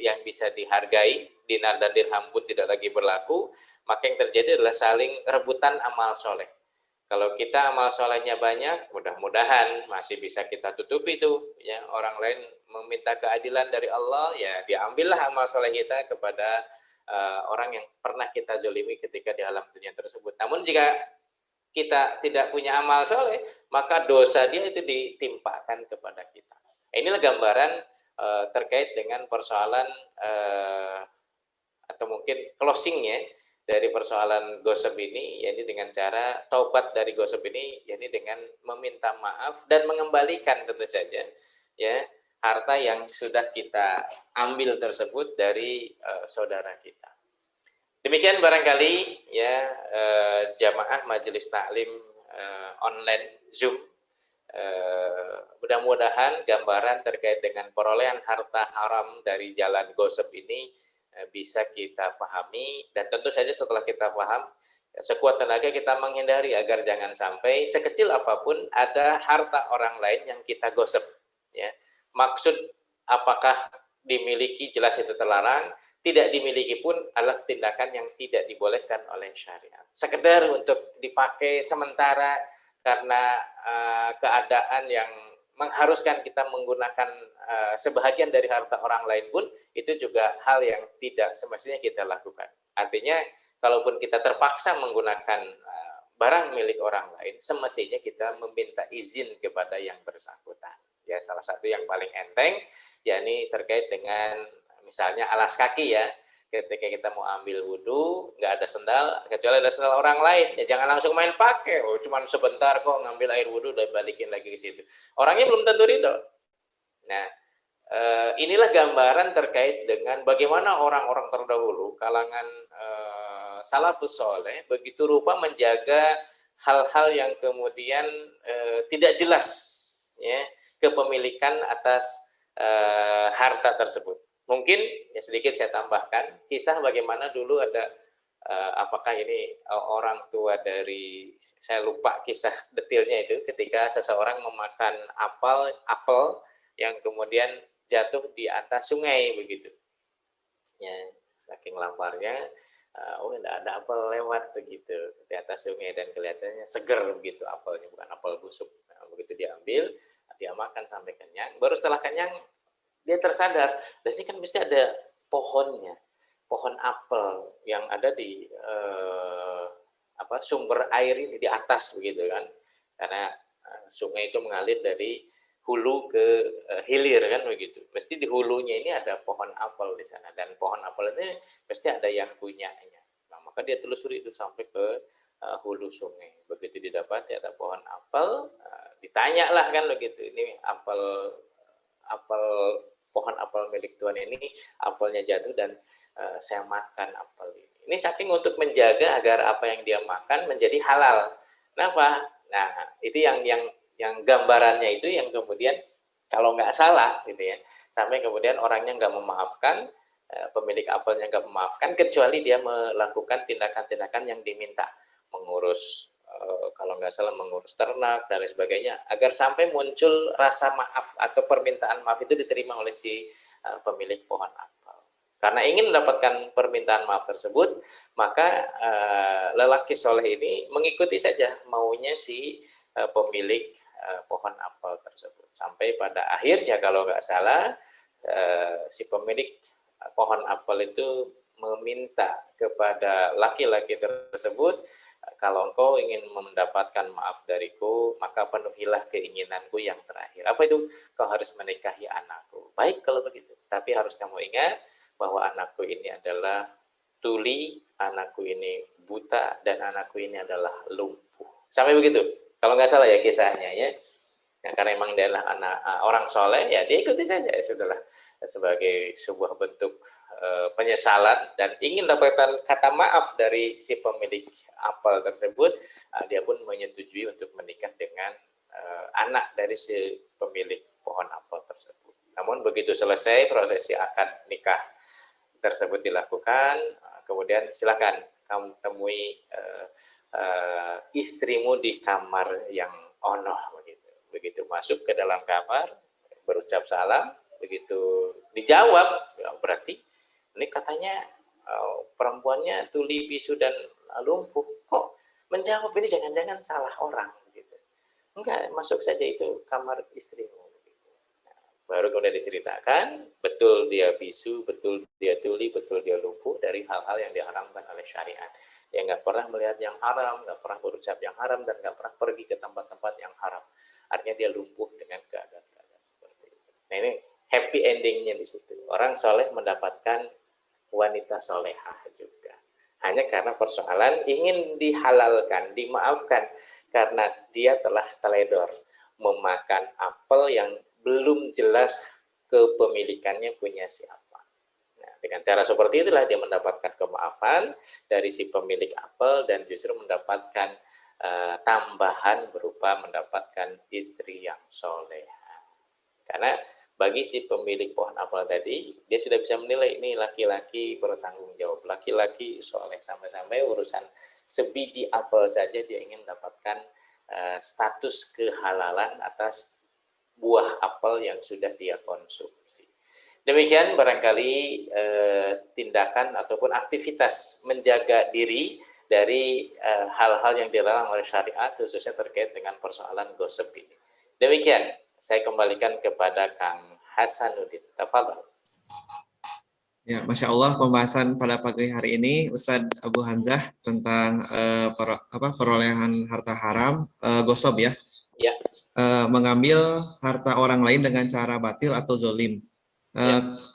Speaker 2: yang bisa dihargai, dinar dan dirham pun tidak lagi berlaku, maka yang terjadi adalah saling rebutan amal soleh. Kalau kita amal solehnya banyak, mudah-mudahan masih bisa kita tutupi itu. Ya, orang lain meminta keadilan dari Allah, ya diambillah amal soleh kita kepada orang yang pernah kita zalimi ketika di alam dunia tersebut. Namun jika kita tidak punya amal soleh, maka dosa dia itu ditimpakan kepada kita. Inilah gambaran terkait dengan persoalan atau mungkin closingnya dari persoalan gosip ini, yakni dengan cara taubat dari gosip ini, yakni dengan meminta maaf dan mengembalikan tentu saja ya harta yang sudah kita ambil tersebut dari saudara kita. Demikian barangkali ya jamaah majelis taklim online Zoom. Mudah-mudahan gambaran terkait dengan perolehan harta haram dari jalan gosip ini bisa kita pahami, dan tentu saja setelah kita paham, sekuat tenaga kita menghindari agar jangan sampai sekecil apapun ada harta orang lain yang kita gosip. Ya. Maksud apakah dimiliki jelas itu terlarang, tidak dimiliki pun adalah tindakan yang tidak dibolehkan oleh syariat. Sekedar untuk dipakai sementara karena keadaan yang mengharuskan kita menggunakan sebahagian dari harta orang lain pun, itu juga hal yang tidak semestinya kita lakukan. Artinya, kalaupun kita terpaksa menggunakan barang milik orang lain, semestinya kita meminta izin kepada yang bersangkutan. Ya, salah satu yang paling enteng, yakni terkait dengan misalnya alas kaki ya, ketika kita mau ambil wudhu, nggak ada sendal, kecuali ada sendal orang lain, ya jangan langsung main pakai, oh cuman sebentar kok ngambil air wudhu dan balikin lagi ke situ. Orangnya belum tentu ridho. Nah, inilah gambaran terkait dengan bagaimana orang-orang terdahulu, kalangan salafus soleh, begitu rupa menjaga hal-hal yang kemudian tidak jelas, ya, kepemilikan atas harta tersebut. Mungkin ya sedikit saya tambahkan kisah bagaimana dulu ada apakah ini orang tua dari, saya lupa kisah detailnya itu, ketika seseorang memakan apel yang kemudian jatuh di atas sungai begitu. Ya, saking laparnya, tidak ada apel lewat begitu di atas sungai dan kelihatannya seger begitu apelnya, bukan apel busuk. Nah, begitu diambil, dia makan sampai kenyang. Baru setelah kenyang dia tersadar, dan ini kan mesti ada pohonnya. Pohon apel yang ada di sumber air ini di atas begitu kan, karena sungai itu mengalir dari hulu ke hilir kan begitu. Mesti di hulunya ini ada pohon apel di sana, dan pohon apel ini pasti ada yang punyanya. Nah, maka dia telusuri itu sampai ke hulu sungai. Begitu didapati ada pohon apel, ditanyalah kan begitu, ini apel pohon apel milik Tuhan ini, apelnya jatuh dan saya makan apel ini. Ini saking untuk menjaga agar apa yang dia makan menjadi halal. Kenapa? Nah, itu yang gambarannya itu yang kemudian kalau nggak salah gitu ya, sampai kemudian orangnya nggak memaafkan, pemilik apelnya nggak memaafkan, kecuali dia melakukan tindakan-tindakan yang diminta, mengurus kalau nggak salah mengurus ternak dan lain sebagainya, agar sampai muncul rasa maaf atau permintaan maaf itu diterima oleh si pemilik pohon apel. Karena ingin mendapatkan permintaan maaf tersebut, maka lelaki soleh ini mengikuti saja maunya si pemilik pohon apel tersebut. Sampai pada akhirnya kalau nggak salah, si pemilik pohon apel itu meminta kepada laki-laki tersebut, kalau engkau ingin mendapatkan maaf dariku, maka penuhilah keinginanku yang terakhir. Apa itu? Kau harus menikahi anakku. Baik kalau begitu, tapi harus kamu ingat bahwa anakku ini adalah tuli, anakku ini buta, dan anakku ini adalah lumpuh. Sampai begitu, kalau nggak salah ya kisahnya ya. Nah, karena memang dia adalah anak orang soleh, ya dia ikuti saja, ya sudahlah, sebagai sebuah bentuk penyesalan dan ingin dapatkan kata maaf dari si pemilik apel tersebut, dia pun menyetujui untuk menikah dengan anak dari si pemilik pohon apel tersebut. Namun begitu selesai prosesi akad nikah tersebut dilakukan, kemudian silakan kamu temui istrimu di kamar yang onoh begitu. Begitu masuk ke dalam kamar, berucap salam, begitu dijawab, ya berarti ini katanya perempuannya tuli, bisu dan lumpuh, kok menjawab ini jangan-jangan salah orang gitu. Enggak, masuk saja itu kamar istrimu. Baru kemudian diceritakan, betul dia bisu, betul dia tuli, betul dia lumpuh dari hal-hal yang diharamkan oleh syariat. Dia nggak pernah melihat yang haram, nggak pernah berucap yang haram, dan nggak pernah pergi ke tempat-tempat yang haram. Artinya dia lumpuh dengan keadaan-keadaan seperti itu. Nah ini happy endingnya di situ. Orang soleh mendapatkan wanita solehah juga. Hanya karena persoalan ingin dihalalkan, dimaafkan, karena dia telah teledor memakan apel yang belum jelas kepemilikannya punya siapa. Nah, dengan cara seperti itulah dia mendapatkan kemaafan dari si pemilik apel dan justru mendapatkan tambahan berupa mendapatkan istri yang soleha. Karena bagi si pemilik pohon apel tadi, dia sudah bisa menilai ini laki-laki bertanggung jawab, laki-laki soleh, sampai-sampai urusan sebiji apel saja dia ingin mendapatkan status kehalalan atas buah apel yang sudah dia konsumsi. Demikian barangkali tindakan ataupun aktivitas menjaga diri dari hal-hal yang dilarang oleh syariat, khususnya terkait dengan persoalan gosip ini. Demikian, saya kembalikan kepada Kang Hasanuddin. Tafadhol.
Speaker 1: Ya, Masya Allah, pembahasan pada pagi hari ini Ustadz Abu Hamzah tentang perolehan harta haram, gosop ya.
Speaker 2: Ya.
Speaker 1: Mengambil harta orang lain dengan cara batil atau zolim.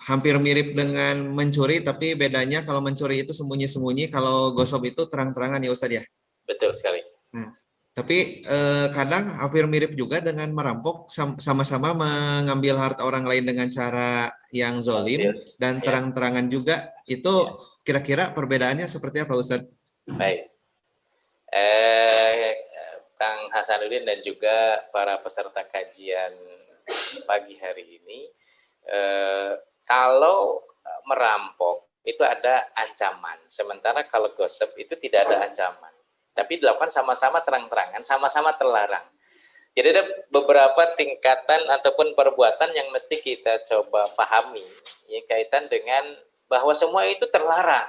Speaker 1: Hampir mirip dengan mencuri, tapi bedanya kalau mencuri itu sembunyi-sembunyi, kalau gosop itu terang-terangan ya Ustadz ya.
Speaker 2: Betul sekali.
Speaker 1: Nah, tapi kadang hampir mirip juga dengan merampok, sama-sama mengambil harta orang lain dengan cara yang zolim dan terang-terangan juga. Itu kira-kira perbedaannya seperti apa Ustadz?
Speaker 2: Baik. Kang Hasanuddin dan juga para peserta kajian pagi hari ini, kalau merampok itu ada ancaman. Sementara kalau gosip itu tidak ada ancaman. Tapi dilakukan sama-sama terang-terangan, sama-sama terlarang. Jadi ada beberapa tingkatan ataupun perbuatan yang mesti kita coba pahami ya, kaitan dengan bahwa semua itu terlarang.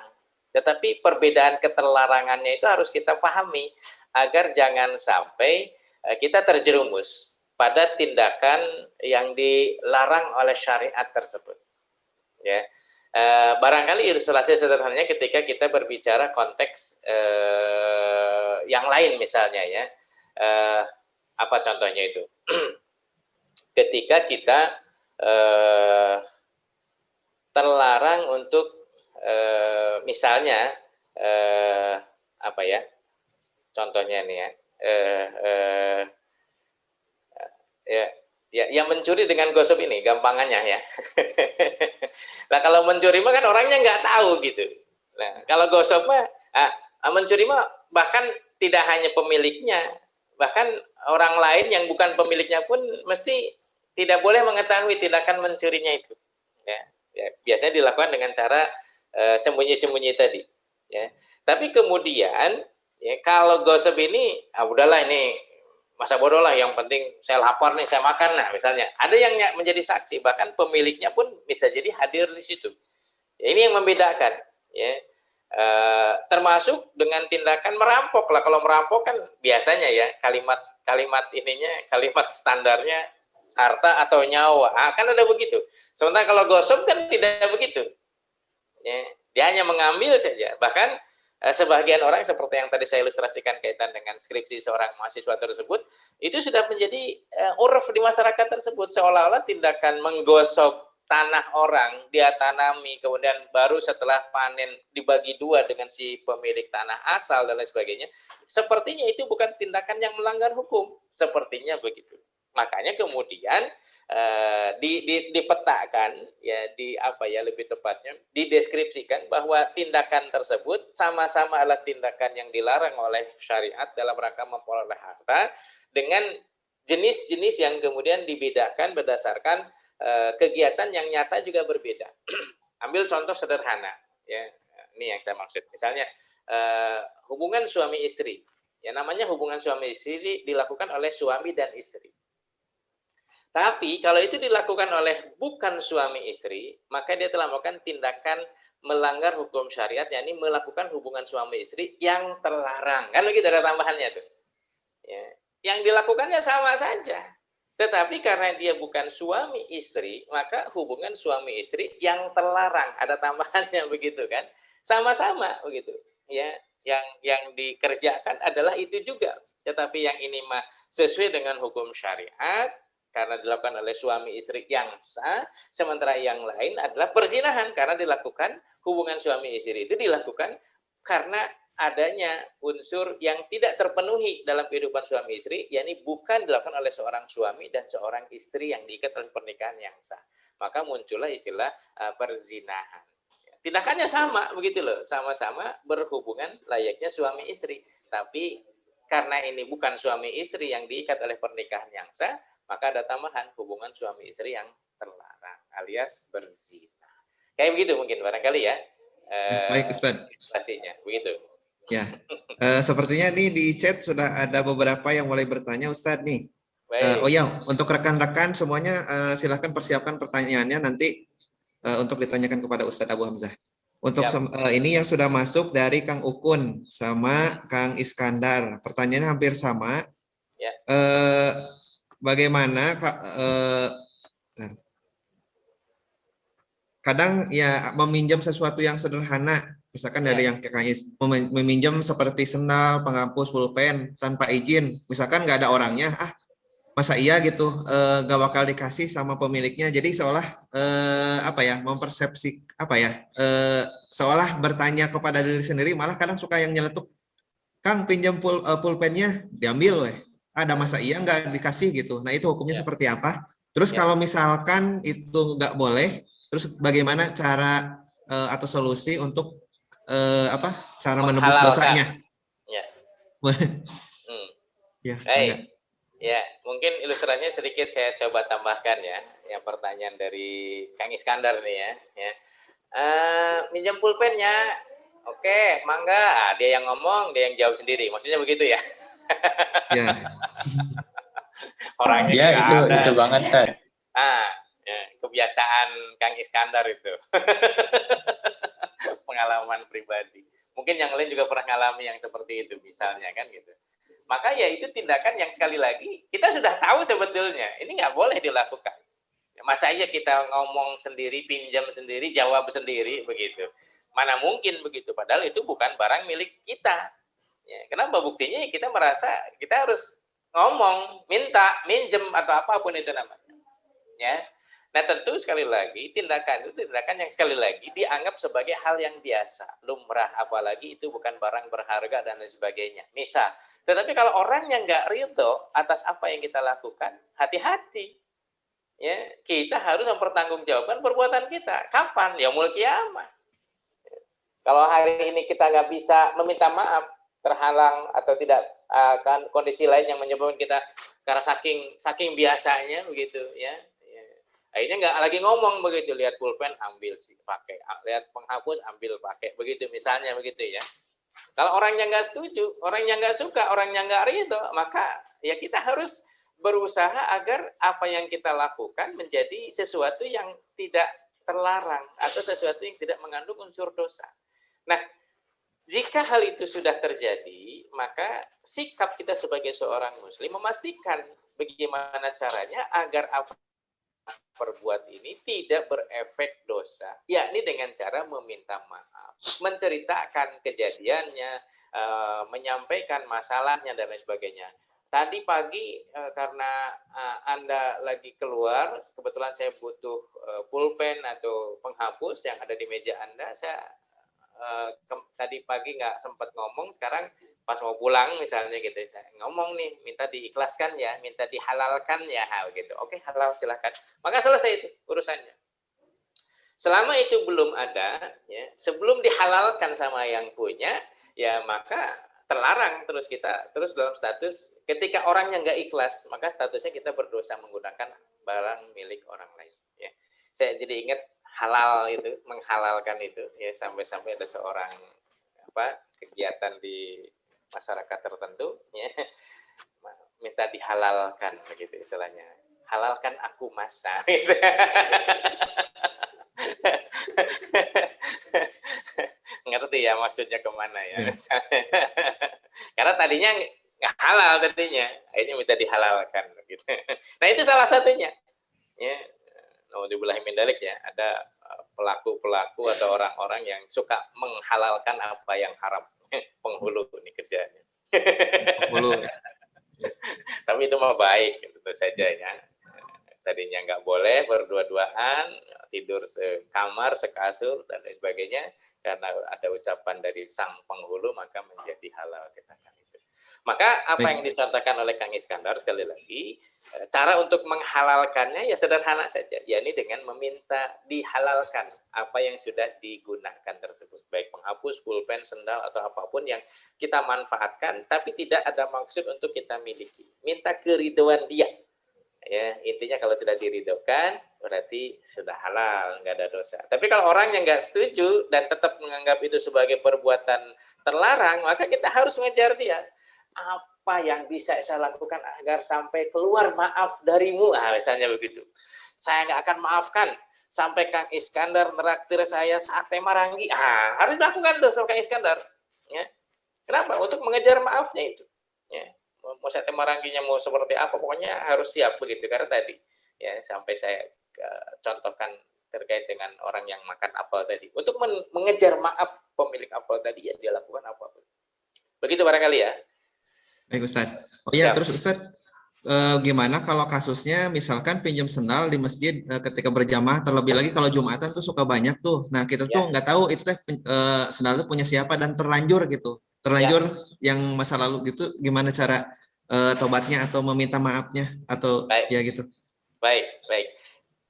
Speaker 2: Tetapi perbedaan keterlarangannya itu harus kita pahami agar jangan sampai kita terjerumus pada tindakan yang dilarang oleh syariat tersebut. Ya, barangkali ilustrasi sederhananya ketika kita berbicara konteks yang lain misalnya ya, apa contohnya itu? Ketika kita terlarang untuk misalnya apa ya? Contohnya nih ya. Ya mencuri dengan gosip ini gampangannya ya. Nah kalau mencuri mah kan orangnya nggak tahu gitu. Nah kalau gosip mah mencuri mah bahkan tidak hanya pemiliknya, bahkan orang lain yang bukan pemiliknya pun mesti tidak boleh mengetahui tindakan mencurinya itu. Ya, biasanya dilakukan dengan cara sembunyi-sembunyi tadi. Ya. Tapi kemudian ya, kalau gosip ini, udahlah ini masa bodoh lah, yang penting saya lapar nih, saya makan, nah misalnya. Ada yang menjadi saksi, bahkan pemiliknya pun bisa jadi hadir di situ. Ya, ini yang membedakan. Ya. Termasuk dengan tindakan merampok lah. Kalau merampok kan biasanya ya kalimat ininya, kalimat standarnya harta atau nyawa. Kan ada begitu. Sementara kalau gosip kan tidak begitu. Ya. Dia hanya mengambil saja. Bahkan sebagian orang seperti yang tadi saya ilustrasikan kaitan dengan skripsi seorang mahasiswa tersebut, itu sudah menjadi uruf di masyarakat tersebut, seolah-olah tindakan menggosok tanah orang dia tanami, kemudian baru setelah panen dibagi dua dengan si pemilik tanah asal dan lain sebagainya, sepertinya itu bukan tindakan yang melanggar hukum, sepertinya begitu. Makanya kemudian dipetakan ya, lebih tepatnya dideskripsikan bahwa tindakan tersebut sama-sama adalah tindakan yang dilarang oleh syariat dalam rangka memperoleh harta, dengan jenis-jenis yang kemudian dibedakan berdasarkan kegiatan yang nyata juga berbeda. Ambil contoh sederhana ya, ini yang saya maksud. Misalnya hubungan suami istri, ya namanya hubungan suami istri dilakukan oleh suami dan istri. Tapi kalau itu dilakukan oleh bukan suami istri, maka dia telah melakukan tindakan melanggar hukum syariat, yakni melakukan hubungan suami istri yang terlarang. Kan begitu ada tambahannya tuh. Ya. Yang dilakukannya sama saja. Tetapi karena dia bukan suami istri, maka hubungan suami istri yang terlarang. Ada tambahannya begitu kan. Sama-sama begitu. Ya, yang dikerjakan adalah itu juga. Tetapi yang ini mah sesuai dengan hukum syariat, karena dilakukan oleh suami istri yang sah, sementara yang lain adalah perzinahan karena dilakukan hubungan suami istri itu dilakukan karena adanya unsur yang tidak terpenuhi dalam kehidupan suami istri, yakni bukan dilakukan oleh seorang suami dan seorang istri yang diikat oleh pernikahan yang sah. Maka muncullah istilah perzinahan. Tindakannya sama begitu loh, sama-sama berhubungan layaknya suami istri, tapi karena ini bukan suami istri yang diikat oleh pernikahan yang sah, maka ada tambahan hubungan suami istri yang terlarang alias berzina. Kayak begitu mungkin barangkali ya.
Speaker 1: Baik Ustaz.
Speaker 2: Pastinya begitu.
Speaker 1: Ya, sepertinya nih di chat sudah ada beberapa yang mulai bertanya Ustaz nih. Oh ya, untuk rekan-rekan semuanya silahkan persiapkan pertanyaannya nanti untuk ditanyakan kepada Ustadz Abu Hamzah. Untuk ini yang sudah masuk dari Kang Ukun sama Kang Iskandar, pertanyaannya hampir sama.
Speaker 2: Ya.
Speaker 1: Bagaimana kadang ya meminjam sesuatu yang sederhana, misalkan dari yang meminjam seperti sendal, penghapus, pulpen tanpa izin, misalkan nggak ada orangnya, masa iya gitu nggak bakal dikasih sama pemiliknya, jadi seolah mempersepsi seolah bertanya kepada diri sendiri, malah kadang suka yang nyeletuk, Kang pinjam pulpennya, diambil weh. Ada masa iya nggak dikasih gitu. Nah itu hukumnya seperti apa? Terus kalau misalkan itu nggak boleh, terus bagaimana cara atau solusi untuk cara menebus dosanya?
Speaker 2: Ya.
Speaker 1: Ya,
Speaker 2: ya, mungkin ilustrasinya sedikit saya coba tambahkan ya. Yang pertanyaan dari Kang Iskandar nih ya. minjem pulpennya. Oke, mangga. Ah, dia yang ngomong, dia yang jawab sendiri. Maksudnya begitu ya?
Speaker 4: Ya.
Speaker 2: Orangnya
Speaker 3: Ya,
Speaker 2: juga ada.
Speaker 3: itu banget, Ustaz.
Speaker 2: Ya, kebiasaan Kang Iskandar itu. Pengalaman pribadi. Mungkin yang lain juga pernah ngalami yang seperti itu misalnya kan gitu. Maka ya itu tindakan yang sekali lagi kita sudah tahu sebetulnya ini nggak boleh dilakukan. Masa aja kita ngomong sendiri, pinjam sendiri, jawab sendiri begitu. Mana mungkin begitu, padahal itu bukan barang milik kita. Ya, kenapa buktinya kita merasa kita harus ngomong, minta, minjem atau apapun itu namanya. Ya. Nah tentu sekali lagi tindakan itu tindakan yang sekali lagi dianggap sebagai hal yang biasa, lumrah, apalagi itu bukan barang berharga dan lain sebagainya. Misal, tetapi kalau orang yang nggak ridho atas apa yang kita lakukan, hati-hati. Ya, kita harus mempertanggungjawabkan perbuatan kita. Kapan? Ya yaumul kiamah. Kalau hari ini kita nggak bisa meminta maaf, terhalang atau tidak kan kondisi lain yang menyebabkan kita karena saking biasanya begitu ya. Akhirnya nggak lagi ngomong begitu, lihat pulpen ambil sih pakai, lihat penghapus ambil pakai begitu misalnya begitu ya. Kalau orangnya nggak setuju, orangnya nggak suka, orangnya nggak ridho, maka ya kita harus berusaha agar apa yang kita lakukan menjadi sesuatu yang tidak terlarang atau sesuatu yang tidak mengandung unsur dosa. Nah, jika hal itu sudah terjadi, maka sikap kita sebagai seorang muslim memastikan bagaimana caranya agar apa perbuat ini tidak berefek dosa, yakni dengan cara meminta maaf, menceritakan kejadiannya, menyampaikan masalahnya dan lain sebagainya. Tadi pagi karena Anda lagi keluar, kebetulan saya butuh pulpen atau penghapus yang ada di meja Anda, saya tadi pagi nggak sempat ngomong, sekarang pas mau pulang misalnya gitu, saya ngomong nih, minta diikhlaskan ya, minta dihalalkan ya, gitu. Oke, halal silahkan. Maka selesai itu urusannya. Selama itu belum ada, ya, sebelum dihalalkan sama yang punya, ya maka terlarang terus kita terus dalam status ketika orangnya nggak ikhlas, maka statusnya kita berdosa menggunakan barang milik orang lain. Ya, saya jadi ingat halal itu, menghalalkan itu, ya sampai-sampai ada seorang kegiatan di masyarakat tertentu ya, minta dihalalkan begitu istilahnya, halalkan aku masa gitu. Ngerti ya maksudnya kemana ya. Karena tadinya nggak halal tadinya, akhirnya minta dihalalkan gitu. Nah itu salah satunya ya. Naudzubillahi min dzalik ya, ada pelaku-pelaku atau orang-orang yang suka menghalalkan apa yang haram. Penghulu ini kerjanya. Penghulu. Tapi itu mah baik, tentu saja ya. Tadinya nggak boleh berdua-duaan, tidur sekamar, sekasur, dan lain sebagainya. Karena ada ucapan dari sang penghulu, maka menjadi halal kita kan itu. Maka apa yang dicontohkan oleh Kang Iskandar sekali lagi, cara untuk menghalalkannya ya sederhana saja, yakni dengan meminta dihalalkan apa yang sudah digunakan tersebut, baik penghapus, pulpen, sendal atau apapun yang kita manfaatkan, tapi tidak ada maksud untuk kita miliki. Minta keridhaan dia. Ya, intinya kalau sudah diridhokan berarti sudah halal, nggak ada dosa. Tapi kalau orang yang nggak setuju dan tetap menganggap itu sebagai perbuatan terlarang, maka kita harus mengejar dia. Apa yang bisa saya lakukan agar sampai keluar maaf darimu? Misalnya begitu. Saya nggak akan maafkan sampai Kang Iskandar neraktir saya sate marangi. Harus lakukan tuh sama Kang Iskandar. Ya. Kenapa? Untuk mengejar maafnya itu. Ya. Mau sate maranginya mau seperti apa, pokoknya harus siap begitu. Karena tadi ya sampai saya contohkan terkait dengan orang yang makan apel tadi. Untuk mengejar maaf pemilik apel tadi ya dia lakukan apapun. Begitu barangkali ya.
Speaker 4: Baik Ustadz. Oh ya, terus Ustadz, gimana kalau kasusnya misalkan pinjam sendal di masjid ketika berjamaah, terlebih lagi kalau Jumatan tuh suka banyak tuh. Nah kita tuh nggak tahu itu teh sendal itu punya siapa dan terlanjur gitu. Terlanjur yang masa lalu gitu, gimana cara tobatnya atau meminta maafnya atau ya gitu.
Speaker 2: Baik.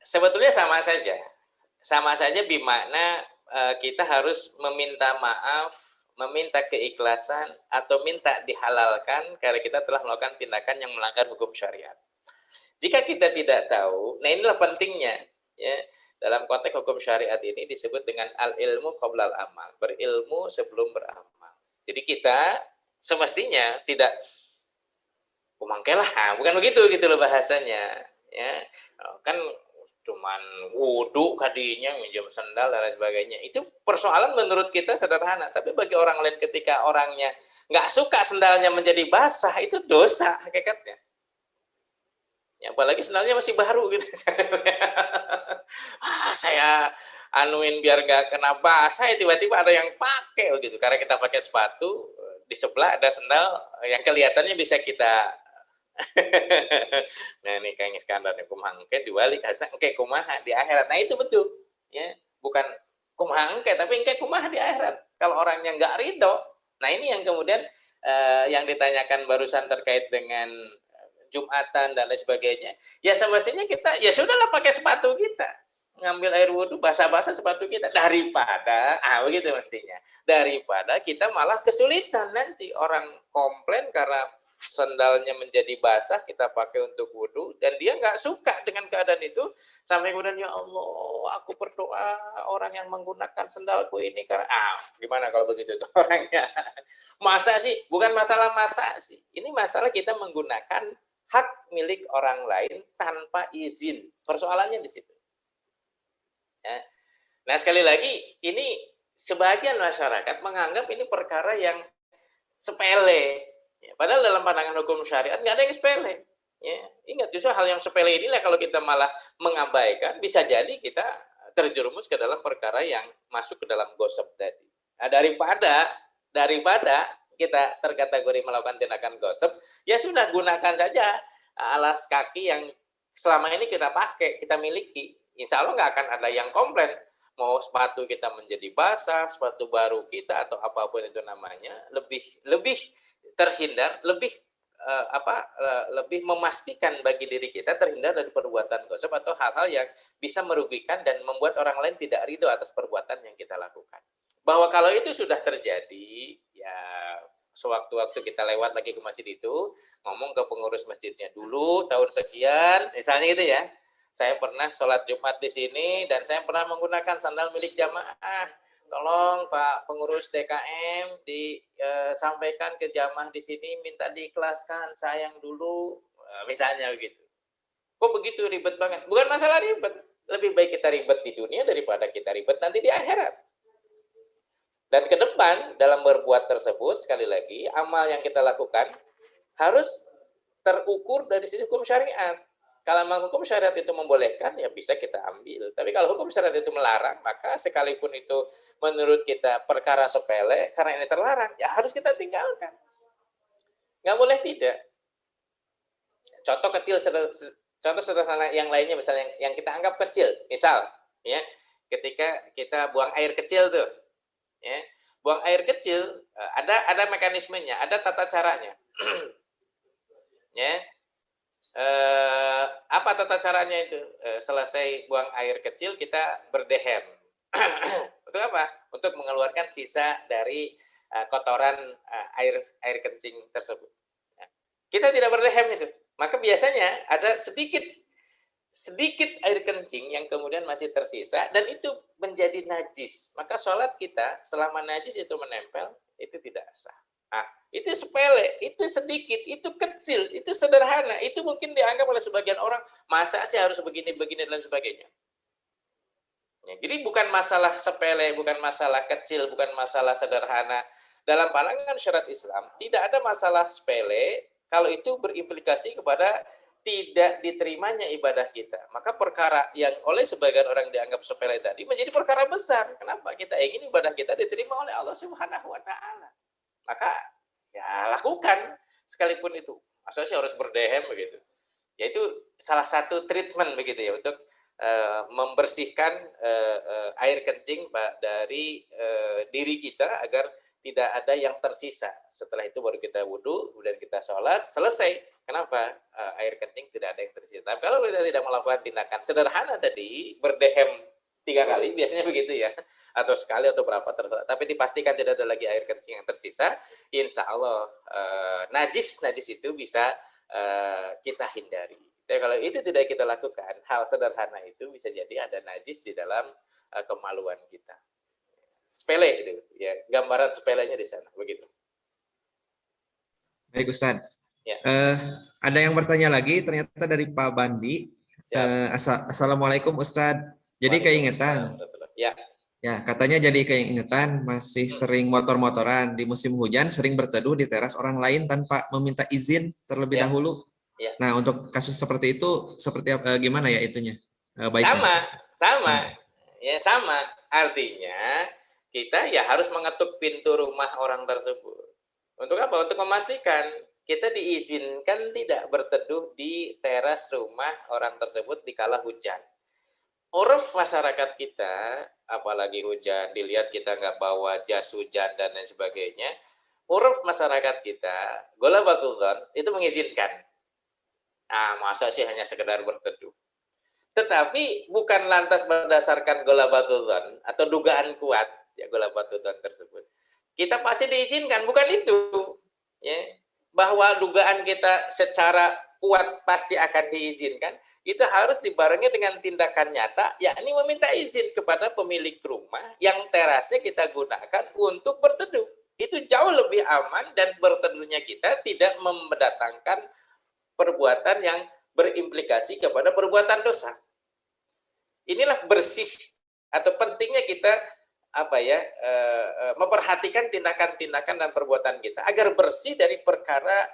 Speaker 2: Sebetulnya sama saja. Sama saja bimakna kita harus meminta maaf, meminta keikhlasan atau minta dihalalkan karena kita telah melakukan tindakan yang melanggar hukum syariat. Jika kita tidak tahu, nah inilah pentingnya Ya, dalam konteks hukum syariat ini disebut dengan al-ilmu qoblal amal, berilmu sebelum beramal. Jadi kita semestinya tidak kumangkelah, bukan begitu gitu loh bahasanya. Ya, kan cuman wudhu kadinya minjem sendal dan lain sebagainya. Itu persoalan menurut kita sederhana, tapi bagi orang lain ketika orangnya nggak suka sendalnya menjadi basah, itu dosa hakikatnya. Ya, apalagi sendalnya masih baru gitu. Saya anuin biar nggak kena basah, tiba-tiba ada yang pakai begitu. Karena kita pakai sepatu, di sebelah ada sendal yang kelihatannya bisa kita nah ini kayak skandal nih kumaha engke diwali harusnya engke kumaha di akhirat. Nah itu betul ya, bukan kumaha engke tapi engke kumaha di akhirat kalau orangnya nggak ridho. Nah ini yang kemudian yang ditanyakan barusan terkait dengan Jumatan dan lain sebagainya. Ya semestinya kita ya sudahlah pakai sepatu kita, ngambil air wudhu basah-basah sepatu kita daripada begitu mestinya, daripada kita malah kesulitan nanti orang komplain karena sendalnya menjadi basah kita pakai untuk wudhu dan dia nggak suka dengan keadaan itu sampai kemudian ya Allah aku berdoa orang yang menggunakan sendalku ini karena gimana kalau begitu tuh orangnya. Masa sih, bukan masalah masa sih, ini masalah kita menggunakan hak milik orang lain tanpa izin, persoalannya di situ ya. Nah sekali lagi ini sebagian masyarakat menganggap ini perkara yang sepele. Ya, padahal dalam pandangan hukum syariat nggak ada yang sepele. Ya, ingat justru hal yang sepele inilah kalau kita malah mengabaikan bisa jadi kita terjerumus ke dalam perkara yang masuk ke dalam gosip tadi. Nah, daripada kita terkategori melakukan tindakan gosip, ya sudah gunakan saja alas kaki yang selama ini kita pakai, kita miliki. Insya Allah nggak akan ada yang komplain. Mau sepatu kita menjadi basah, sepatu baru kita atau apapun itu namanya, lebih terhindar, lebih memastikan bagi diri kita terhindar dari perbuatan gosip atau hal-hal yang bisa merugikan dan membuat orang lain tidak ridho atas perbuatan yang kita lakukan. Bahwa kalau itu sudah terjadi, ya sewaktu-waktu kita lewat lagi ke masjid itu, ngomong ke pengurus masjidnya dulu tahun sekian, misalnya gitu ya. Saya pernah sholat Jumat di sini dan saya pernah menggunakan sandal milik jamaah. Tolong Pak pengurus DKM disampaikan ke jamaah di sini minta diikhlaskan sayang dulu, misalnya begitu. Kok begitu ribet banget? Bukan masalah ribet, lebih baik kita ribet di dunia daripada kita ribet nanti di akhirat. Dan ke depan dalam berbuat tersebut sekali lagi amal yang kita lakukan harus terukur dari sisi hukum syariat. Kalau memang hukum syariat itu membolehkan, ya bisa kita ambil. Tapi kalau hukum syariat itu melarang, maka sekalipun itu menurut kita perkara sepele, karena ini terlarang, ya harus kita tinggalkan. Nggak boleh tidak. Contoh kecil, contoh sederhana yang lainnya, misalnya yang kita anggap kecil. Misal, ya, ketika kita buang air kecil tuh, ya, buang air kecil, ada mekanismenya, ada tata caranya. Ya. Apa tata caranya itu? Selesai buang air kecil kita berdehem. Untuk apa? Untuk mengeluarkan sisa dari kotoran air kencing tersebut. Kita tidak berdehem itu. Maka biasanya ada sedikit air kencing yang kemudian masih tersisa dan itu menjadi najis. Maka sholat kita selama najis itu menempel itu tidak sah. Nah, itu sepele, itu sedikit, itu kecil, itu sederhana, itu mungkin dianggap oleh sebagian orang masa sih harus begini dan sebagainya. Ya, jadi bukan masalah sepele, bukan masalah kecil, bukan masalah sederhana. Dalam pandangan syariat Islam tidak ada masalah sepele kalau itu berimplikasi kepada tidak diterimanya ibadah kita. Maka perkara yang oleh sebagian orang dianggap sepele tadi menjadi perkara besar. Kenapa? Kita ingin ibadah kita diterima oleh Allah Subhanahu wa taala. Maka ya lakukan sekalipun itu. Maksudnya harus berdehem begitu. Yaitu salah satu treatment begitu ya untuk membersihkan air kencing dari diri kita agar tidak ada yang tersisa. Setelah itu baru kita wudhu, kemudian kita sholat, selesai. Kenapa? Air kencing tidak ada yang tersisa. Tapi kalau kita tidak melakukan tindakan sederhana tadi, berdehem 3 kali, biasanya begitu ya, atau sekali atau berapa terserah. Tapi dipastikan tidak ada lagi air kencing yang tersisa. Insya Allah najis itu bisa kita hindari. Ya, kalau itu tidak kita lakukan, hal sederhana itu bisa jadi ada najis di dalam kemaluan kita. Sepele gitu, ya, gambaran sepelenya di sana, begitu.
Speaker 4: Baik Ustaz.
Speaker 2: Ya.
Speaker 4: Ada yang bertanya lagi, ternyata dari Pak Bandi. Assalamualaikum Ustaz. Jadi keingetan.
Speaker 2: Ya.
Speaker 4: Ya, katanya jadi keingetan masih sering motor-motoran di musim hujan, sering berteduh di teras orang lain tanpa meminta izin terlebih dahulu.
Speaker 2: Ya.
Speaker 4: Nah, untuk kasus seperti itu seperti gimana ya itunya? Baiknya.
Speaker 2: Sama. Ya, sama. Artinya kita ya harus mengetuk pintu rumah orang tersebut. Untuk apa? Untuk memastikan kita diizinkan tidak berteduh di teras rumah orang tersebut di kala hujan. Uruf masyarakat kita, apalagi hujan, dilihat kita nggak bawa jas hujan dan lain sebagainya, uruf masyarakat kita, golabatullah, itu mengizinkan. Nah, masa sih hanya sekedar berteduh. Tetapi bukan lantas berdasarkan golabatullah atau dugaan kuat, ya golabatullah tersebut. Kita pasti diizinkan, bukan itu. Ya. Bahwa dugaan kita secara kuat pasti akan diizinkan, itu harus dibarengi dengan tindakan nyata, yakni meminta izin kepada pemilik rumah yang terasnya kita gunakan untuk berteduh. Itu jauh lebih aman dan berteduhnya kita tidak mendatangkan perbuatan yang berimplikasi kepada perbuatan dosa. Inilah bersih atau pentingnya kita memperhatikan tindakan-tindakan dan perbuatan kita agar bersih dari perkara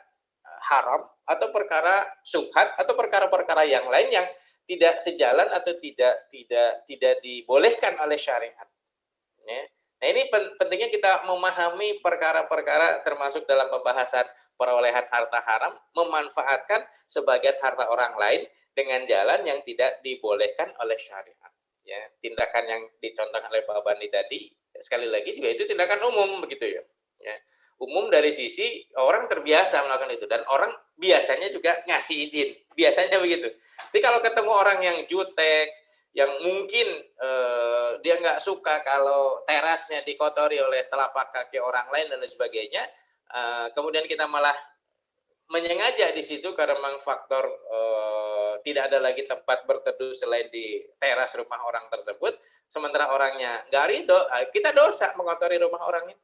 Speaker 2: haram atau perkara syubhat atau perkara-perkara yang lain yang tidak sejalan atau tidak dibolehkan oleh syariat. Ya. Nah, ini pentingnya kita memahami perkara-perkara termasuk dalam pembahasan perolehan harta haram, memanfaatkan sebagian harta orang lain dengan jalan yang tidak dibolehkan oleh syariat. Ya, tindakan yang dicontohkan oleh Pak Bandi tadi, sekali lagi juga itu tindakan umum begitu ya. Ya. Umum dari sisi orang terbiasa melakukan itu dan orang biasanya juga ngasih izin, biasanya begitu. Tapi kalau ketemu orang yang jutek, yang mungkin dia nggak suka kalau terasnya dikotori oleh telapak kaki orang lain dan lain sebagainya, kemudian kita malah menyengaja di situ karena memang faktor tidak ada lagi tempat berteduh selain di teras rumah orang tersebut, sementara orangnya nggak ridho, kita dosa mengotori rumah orang itu.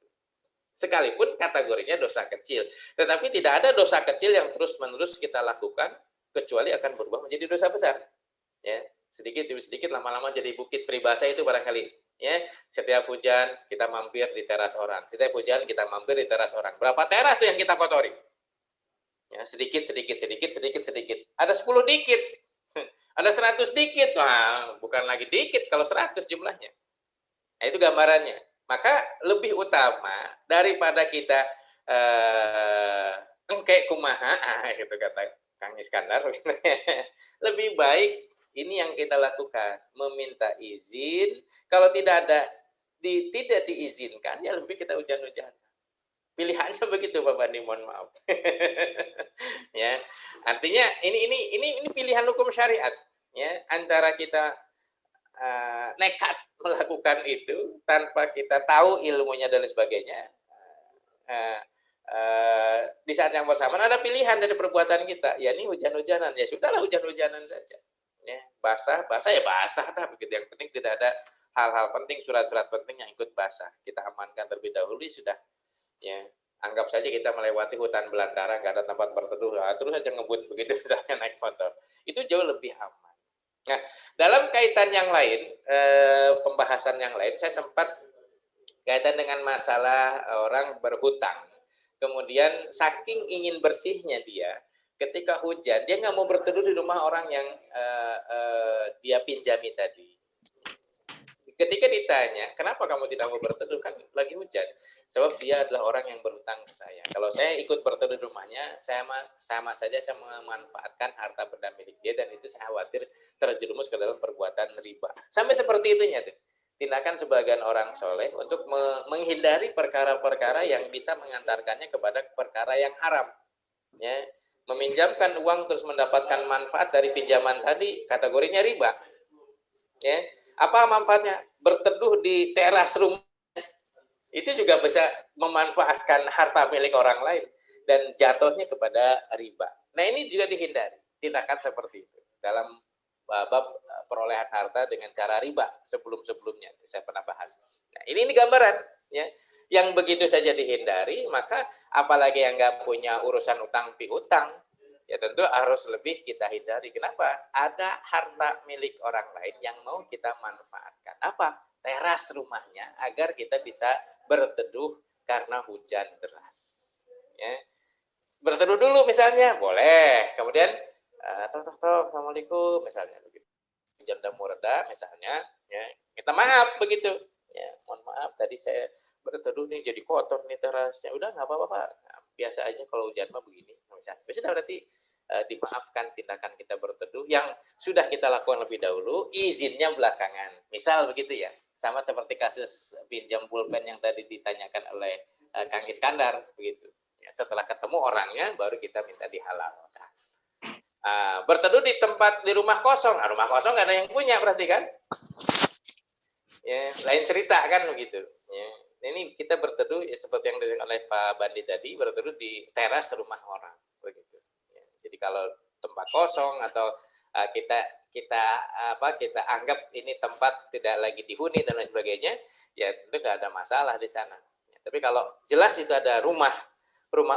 Speaker 2: Sekalipun kategorinya dosa kecil. Tetapi tidak ada dosa kecil yang terus-menerus kita lakukan, kecuali akan berubah menjadi dosa besar. Ya, sedikit demi sedikit, lama-lama jadi bukit peribahasa itu barangkali. Ya, setiap hujan kita mampir di teras orang. Setiap hujan kita mampir di teras orang. Berapa teras tuh yang kita kotori? Ya, sedikit. Ada 10 dikit. Ada 100 dikit. Nah, bukan lagi dikit kalau 100 jumlahnya. Nah, itu gambarannya. Maka lebih utama daripada kita engke kumaha, gitu kata Kang Iskandar, lebih baik ini yang kita lakukan, meminta izin. Kalau tidak diizinkan, ya lebih kita hujan-hujan. Pilihannya begitu, Pak Bandi, mohon maaf. Ya, artinya ini pilihan hukum syariat. Ya, antara kita nekat melakukan itu tanpa kita tahu ilmunya dan sebagainya, di saat yang bersamaan ada pilihan dari perbuatan kita, ya ini hujan-hujanan, ya sudahlah hujan-hujanan saja, ya basah ya basah dah begitu. Yang penting tidak ada hal-hal penting, surat-surat penting yang ikut basah, kita amankan terlebih dahulu, sudah. Ya, anggap saja kita melewati hutan belantara, nggak ada tempat berteduh, terus aja ngebut begitu misalnya naik motor, itu jauh lebih aman. Nah, dalam kaitan yang lain, pembahasan yang lain, saya sempat kaitan dengan masalah orang berhutang. Kemudian saking ingin bersihnya dia, ketika hujan, dia nggak mau berteduh di rumah orang yang dia pinjami tadi. Ketika ditanya, kenapa kamu tidak mau berteduh? Kan lagi hujan. Sebab dia adalah orang yang berhutang ke saya. Kalau saya ikut berteduh di rumahnya, sama saja saya memanfaatkan harta benda milik dia, dan itu saya khawatir terjerumus ke dalam perbuatan riba. Sampai seperti itunya tuh. Tindakan sebagian orang soleh untuk menghindari perkara-perkara yang bisa mengantarkannya kepada perkara yang haram. Ya, meminjamkan uang terus mendapatkan manfaat dari pinjaman tadi, kategorinya riba. Ya, apa manfaatnya? Berteduh di teras rumah, itu juga bisa memanfaatkan harta milik orang lain dan jatuhnya kepada riba. Nah, ini juga dihindari. tindakan seperti itu dalam bab perolehan harta dengan cara riba sebelum-sebelumnya saya pernah bahas. Nah, ini gambaran ya. Yang begitu saja dihindari, maka apalagi yang nggak punya urusan utang piutang, ya tentu harus lebih kita hindari. Kenapa? Ada harta milik orang lain yang mau kita manfaatkan. Apa? Teras rumahnya agar kita bisa berteduh karena hujan deras. Ya. Berteduh dulu misalnya, boleh. Kemudian, assalamualaikum misalnya. Hujan udah mereda misalnya, ya kita maaf begitu. Ya, mohon maaf tadi saya berteduh nih jadi kotor nih terasnya. Udah nggak apa-apa Pak. Nah, biasa aja kalau hujan mah begini. Misalnya, sudah berarti dimaafkan tindakan kita berteduh yang sudah kita lakukan lebih dahulu, izinnya belakangan. Misal begitu ya. Sama seperti kasus pinjam pulpen yang tadi ditanyakan oleh Kang Iskandar begitu. Ya, setelah ketemu orangnya baru kita minta dihalalkan. Berteduh di tempat di rumah kosong. Nah, rumah kosong nggak ada yang punya berarti kan? Ya, lain cerita kan begitu. Ya. Ini kita berteduh ya, seperti yang dilakukan oleh Pak Bandi tadi, berteduh di teras rumah orang begitu. Ya. Jadi kalau tempat kosong atau kita anggap ini tempat tidak lagi dihuni dan lain sebagainya, ya tentu nggak ada masalah di sana. Ya, tapi kalau jelas itu ada rumah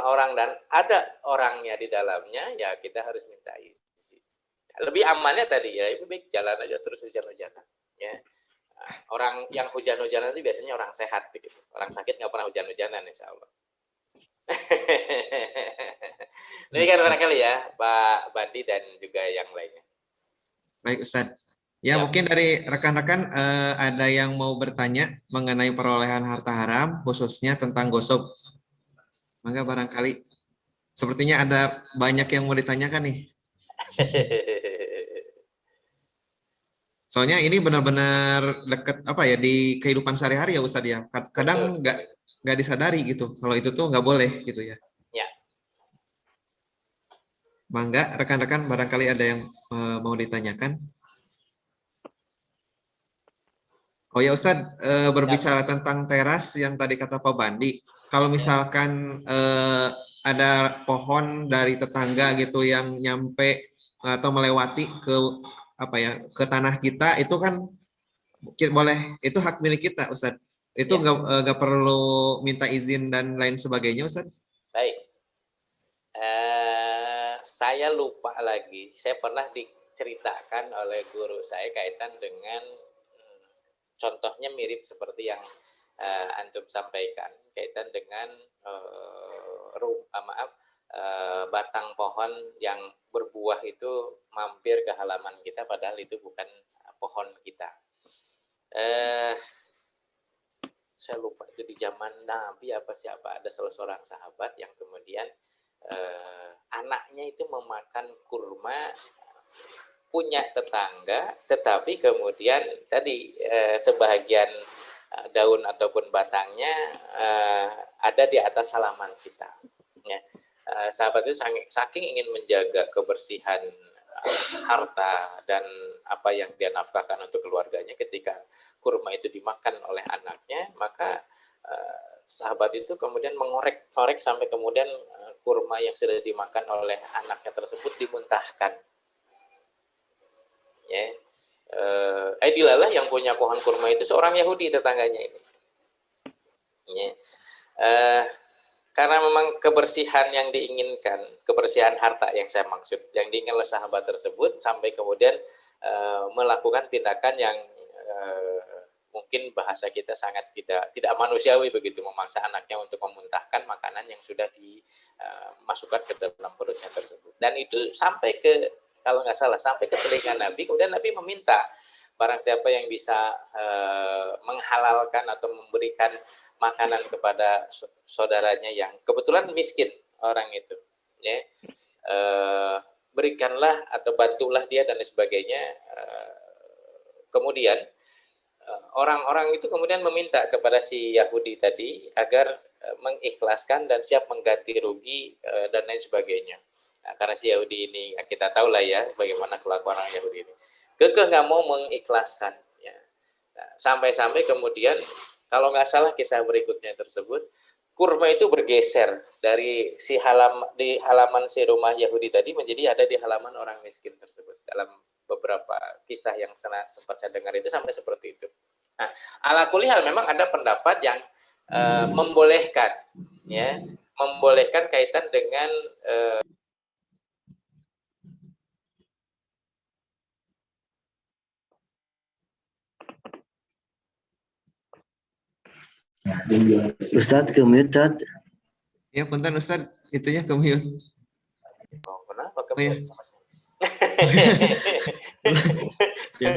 Speaker 2: orang dan ada orangnya di dalamnya, ya kita harus minta izin. Lebih amannya tadi ya, lebih baik jalan aja terus hujan-hujanan. Ya. Orang yang hujan-hujanan itu biasanya orang sehat, gitu. Orang sakit nggak pernah hujan-hujanan, insya Allah. Demikian barangkali ya, Pak Bandi dan juga yang lainnya.
Speaker 4: Baik Ustadz. Ya, mungkin dari rekan-rekan ada yang mau bertanya mengenai perolehan harta haram, khususnya tentang gosok. Maka barangkali sepertinya ada banyak yang mau ditanyakan nih. Soalnya ini benar-benar dekat di kehidupan sehari-hari ya Ustadz ya. Kadang nggak disadari gitu. Kalau itu tuh nggak boleh gitu ya.
Speaker 2: Ya.
Speaker 4: Bangga rekan-rekan barangkali ada yang mau ditanyakan. Oh ya Ustadz, berbicara tentang teras yang tadi kata Pak Bandi, kalau misalkan ada pohon dari tetangga gitu yang nyampe atau melewati ke tanah kita, itu kan boleh, itu hak milik kita Ustadz. Itu nggak perlu minta izin dan lain sebagainya Ustadz.
Speaker 2: Baik. Saya lupa lagi, saya pernah diceritakan oleh guru saya kaitan dengan contohnya mirip seperti yang antum sampaikan kaitan dengan batang pohon yang berbuah itu mampir ke halaman kita padahal itu bukan pohon kita. Saya lupa itu di zaman Nabi apa siapa, ada salah seorang sahabat yang kemudian anaknya itu memakan kurma punya tetangga, tetapi kemudian tadi sebahagian daun ataupun batangnya ada di atas halaman kita. Ya. Sahabat itu saking ingin menjaga kebersihan harta dan apa yang dia nafkahkan untuk keluarganya, ketika kurma itu dimakan oleh anaknya, maka sahabat itu kemudian mengorek sampai kemudian kurma yang sudah dimakan oleh anaknya tersebut dimuntahkan. Ya, Dilalah yang punya pohon kurma itu seorang Yahudi tetangganya ini. Ya. Karena memang kebersihan yang diinginkan, kebersihan harta yang saya maksud, yang diinginkan oleh sahabat tersebut sampai kemudian melakukan tindakan yang mungkin bahasa kita sangat tidak manusiawi begitu, memaksa anaknya untuk memuntahkan makanan yang sudah dimasukkan ke dalam perutnya tersebut. Dan itu sampai ke, kalau nggak salah, sampai ke telinga Nabi, kemudian Nabi meminta barang siapa yang bisa menghalalkan atau memberikan makanan kepada saudaranya yang kebetulan miskin orang itu, ya, berikanlah atau bantulah dia dan lain sebagainya. Kemudian orang-orang itu kemudian meminta kepada si Yahudi tadi agar mengikhlaskan dan siap mengganti rugi dan lain sebagainya. Nah, karena si Yahudi ini kita tahu lah ya bagaimana kelakuan orang Yahudi ini, kekeh nggak mau mengikhlaskan. Ya. Nah, sampai-sampai kemudian kalau nggak salah kisah berikutnya tersebut, kurma itu bergeser dari di halaman si rumah Yahudi tadi menjadi ada di halaman orang miskin tersebut. Dalam beberapa kisah yang sempat saya dengar itu sampai seperti itu. Nah, ala kulli hal memang ada pendapat yang membolehkan, ya, membolehkan kaitan dengan
Speaker 7: Ustadz ke-mute, Ustadz.
Speaker 4: Ya, punten Ustadz, itunya ke-mute.
Speaker 2: oh, kenapa
Speaker 4: Oh, ya.
Speaker 2: sama saya?
Speaker 4: Ya.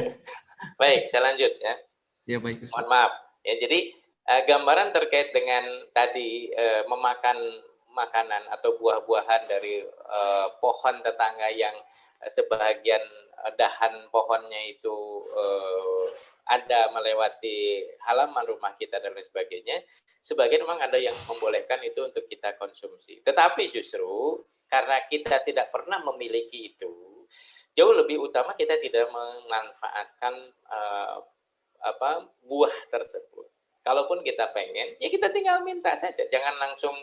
Speaker 2: Baik, saya lanjut ya.
Speaker 4: Ya, baik Ustadz.
Speaker 2: Mohon maaf. Ya, jadi gambaran terkait dengan tadi memakan makanan atau buah-buahan dari pohon tetangga yang sebagian dahan pohonnya itu ada melewati halaman rumah kita dan lain sebagainya. Sebagian memang ada yang membolehkan itu untuk kita konsumsi. Tetapi justru karena kita tidak pernah memiliki itu, jauh lebih utama kita tidak memanfaatkan buah tersebut. Kalaupun kita pengen, ya kita tinggal minta saja. Jangan langsung,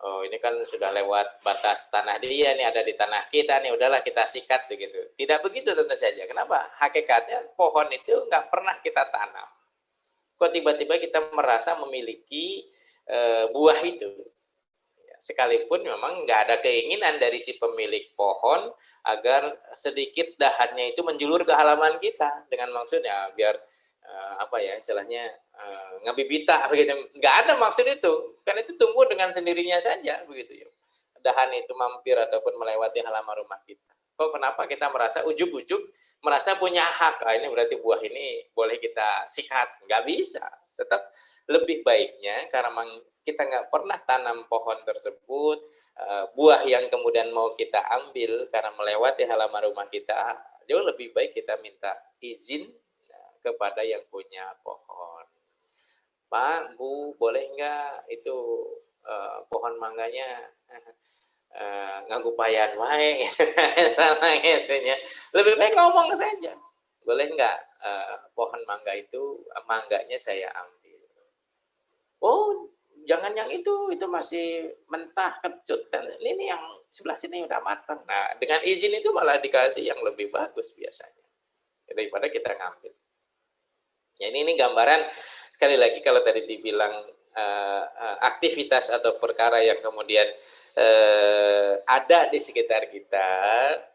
Speaker 2: oh ini kan sudah lewat batas tanah dia, nih ada di tanah kita, nih udahlah kita sikat begitu. Tidak begitu tentu saja. Kenapa? Hakikatnya pohon itu nggak pernah kita tanam. Kok tiba-tiba kita merasa memiliki buah itu? Sekalipun memang nggak ada keinginan dari si pemilik pohon agar sedikit dahannya itu menjulur ke halaman kita dengan maksudnya biar istilahnya ngabibita begitu. Nggak ada maksud itu, kan itu tumbuh dengan sendirinya saja begitu ya. Dahan itu mampir ataupun melewati halaman rumah kita. Kok kenapa kita merasa ujuk-ujuk merasa punya hak? Ini berarti buah ini boleh kita sikat? Nggak bisa. Tetap lebih baiknya karena kita nggak pernah tanam pohon tersebut, buah yang kemudian mau kita ambil karena melewati halaman rumah kita, jauh lebih baik kita minta izin kepada yang punya pohon. Pak, Bu, boleh nggak itu pohon mangganya ngagupayan wae sama gitunya. Lebih baik ngomong saja. Boleh nggak pohon mangga itu mangganya saya ambil? Oh, jangan yang itu masih mentah kecut, dan ini yang sebelah sini udah matang. Nah, dengan izin itu malah dikasih yang lebih bagus biasanya daripada kita ngambil. Ya, ini gambaran sekali lagi kalau tadi dibilang aktivitas atau perkara yang kemudian ada di sekitar kita,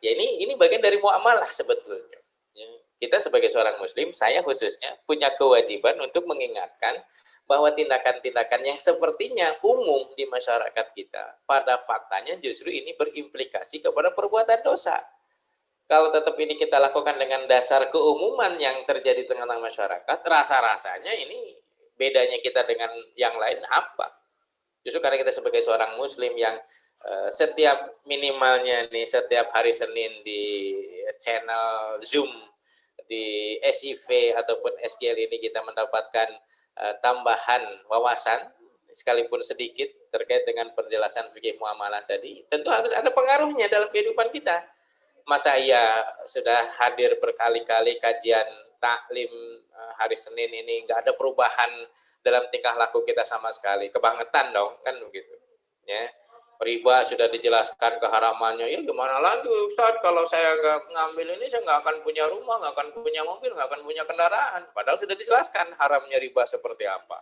Speaker 2: ya ini bagian dari muamalah sebetulnya. Ya, kita sebagai seorang muslim, saya khususnya punya kewajiban untuk mengingatkan bahwa tindakan-tindakan yang sepertinya umum di masyarakat kita, pada faktanya justru ini berimplikasi kepada perbuatan dosa. Kalau tetap ini kita lakukan dengan dasar keumuman yang terjadi di tengah masyarakat, rasa-rasanya ini bedanya kita dengan yang lain apa? Justru karena kita sebagai seorang muslim yang setiap minimalnya nih, setiap hari Senin di channel Zoom, di SIV ataupun SGL ini kita mendapatkan tambahan wawasan, sekalipun sedikit terkait dengan penjelasan fikih muamalah tadi, tentu harus ada pengaruhnya dalam kehidupan kita. Masa iya sudah hadir berkali-kali kajian taklim hari Senin ini nggak ada perubahan dalam tingkah laku kita sama sekali, kebangetan dong, kan begitu ya. Riba sudah dijelaskan keharamannya, ya gimana lagi Ustaz, kalau saya nggak ngambil ini saya nggak akan punya rumah, nggak akan punya mobil, nggak akan punya kendaraan, padahal sudah dijelaskan haramnya riba seperti apa.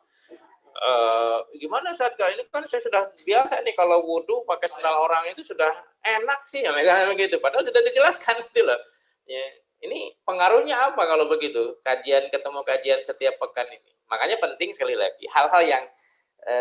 Speaker 2: Gimana Ustaz, ini kan saya sudah biasa nih kalau wudhu pakai sendal orang itu sudah enak sih ya, misalnya begitu, padahal sudah dijelaskan gitu loh ya. Ini pengaruhnya apa kalau begitu ketemu kajian setiap pekan ini? Makanya penting sekali lagi hal-hal yang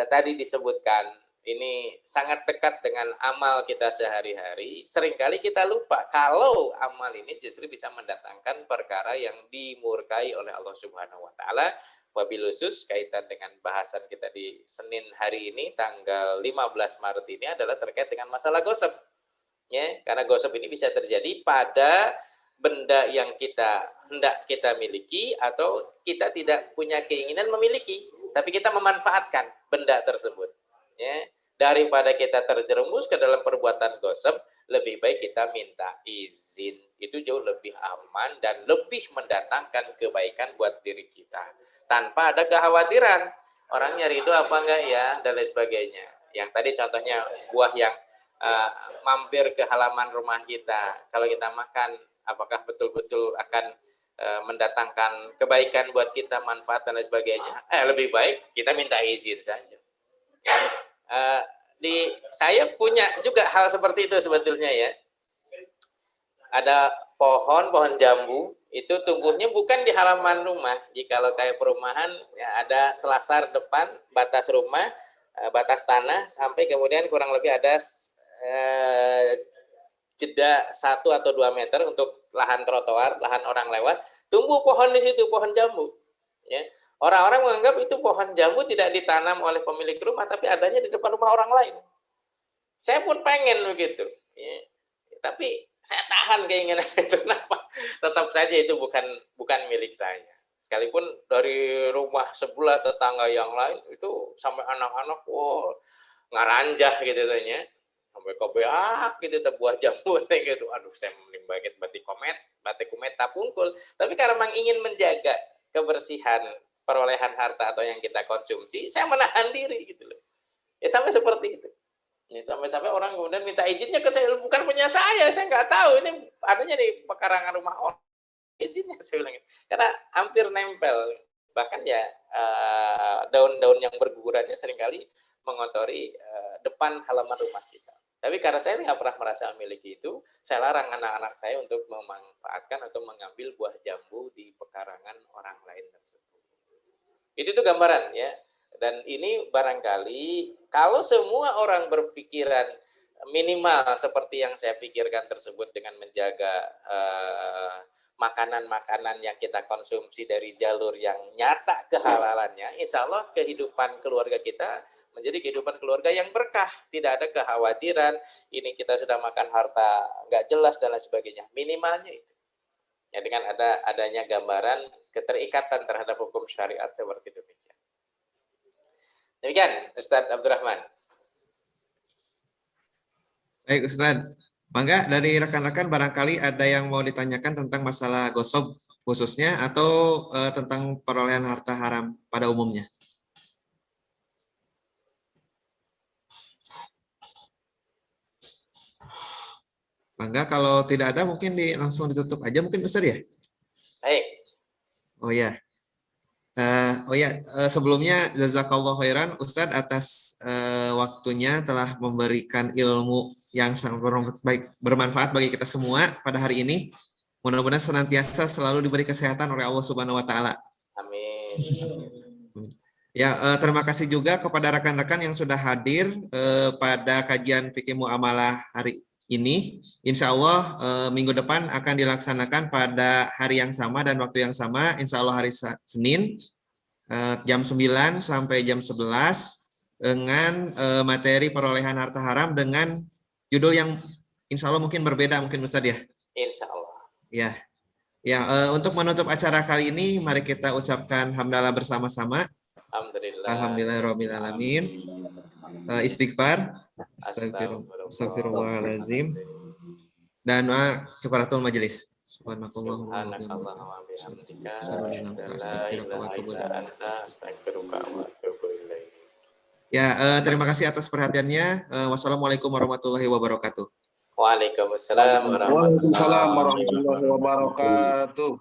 Speaker 2: tadi disebutkan ini sangat dekat dengan amal kita sehari-hari. Seringkali kita lupa kalau amal ini justru bisa mendatangkan perkara yang dimurkai oleh Allah Subhanahu wa taala. Wabil khusus kaitan dengan bahasan kita di Senin hari ini tanggal 15 Maret ini adalah terkait dengan masalah gosip. Ya, karena gosip ini bisa terjadi pada benda yang hendak kita miliki atau kita tidak punya keinginan memiliki, tapi kita memanfaatkan benda tersebut. Ya, daripada kita terjerumus ke dalam perbuatan gosip, lebih baik kita minta izin. Itu jauh lebih aman dan lebih mendatangkan kebaikan buat diri kita tanpa ada kekhawatiran. orangnya ridho apa enggak ya, dan lain sebagainya. Yang tadi contohnya buah yang mampir ke halaman rumah kita, kalau kita makan, apakah betul-betul akan mendatangkan kebaikan buat kita, manfaat dan lain sebagainya? Lebih baik kita minta izin saja. Ya. Saya punya juga hal seperti itu sebetulnya ya. Ada pohon jambu itu tumbuhnya bukan di halaman rumah. Jikalau kayak perumahan ya, ada selasar depan batas rumah, batas tanah, sampai kemudian kurang lebih ada jeda 1 atau 2 meter untuk lahan trotoar, lahan orang lewat, tumbuh pohon di situ, pohon jambu. Ya. Orang-orang menganggap itu pohon jambu tidak ditanam oleh pemilik rumah, tapi adanya di depan rumah orang lain. Saya pun pengen begitu. Ya. Tapi saya tahan keinginan itu. Kenapa? Tetap saja itu bukan milik saya. Sekalipun dari rumah sebelah tetangga yang lain itu sampai anak-anak, ngaranjah gitu tanya. Sampai kobeak gitu buah jambu gitu. Aduh, saya mending batik kumet tapungkul. Tapi karena memang ingin menjaga kebersihan perolehan harta atau yang kita konsumsi, saya menahan diri gitu loh. Ya sampai seperti itu. Ini sampai-sampai orang kemudian minta izinnya ke saya, bukan punya saya nggak tahu, ini adanya di pekarangan rumah orang. Izinnya saya bilang, karena hampir nempel, bahkan ya daun-daun yang bergugurannya seringkali mengotori depan halaman rumah kita. Tapi karena saya nggak pernah merasa memiliki itu, saya larang anak-anak saya untuk memanfaatkan atau mengambil buah jambu di pekarangan orang lain tersebut. Itu tuh gambaran ya. Dan ini barangkali kalau semua orang berpikiran minimal seperti yang saya pikirkan tersebut dengan menjaga makanan-makanan yang kita konsumsi dari jalur yang nyata kehalalannya, insya Allah kehidupan keluarga kita menjadi kehidupan keluarga yang berkah. Tidak ada kekhawatiran, ini kita sudah makan harta nggak jelas dan lain sebagainya. Minimalnya itu. Ya, dengan adanya gambaran keterikatan terhadap hukum syariat seperti demikian. Demikian, Ustadz Abdurrahman.
Speaker 4: Baik, Ustadz. Mangga dari rekan-rekan barangkali ada yang mau ditanyakan tentang masalah gosok khususnya atau tentang perolehan harta haram pada umumnya. Mangga, kalau tidak ada mungkin langsung ditutup aja mungkin Ustadz ya?
Speaker 2: Baik.
Speaker 4: Oh ya. Sebelumnya jazakallahu khairan Ustadz atas waktunya telah memberikan ilmu yang sangat bermanfaat bagi kita semua pada hari ini. Mudah-mudahan senantiasa selalu diberi kesehatan oleh Allah Subhanahu wa taala.
Speaker 2: Amin.
Speaker 4: Ya, terima kasih juga kepada rekan-rekan yang sudah hadir pada kajian fikih muamalah hari ini. Insya Allah minggu depan akan dilaksanakan pada hari yang sama dan waktu yang sama, insya Allah hari Senin jam 9 sampai jam 11 dengan materi perolehan harta haram dengan judul yang insya Allah mungkin berbeda mungkin Ustadz ya.
Speaker 2: Insya Allah.
Speaker 4: Ya, untuk menutup acara kali ini mari kita ucapkan hamdalah bersama-sama. Alhamdulillah alamin. Istighfar, astagfirullahaladzim, dan kifaratul majelis. Subhanakallahumma wa bihamdika, ya, terima kasih atas perhatiannya. Wassalamualaikum warahmatullahi wabarakatuh.
Speaker 2: Waalaikumsalam warahmatullahi wabarakatuh.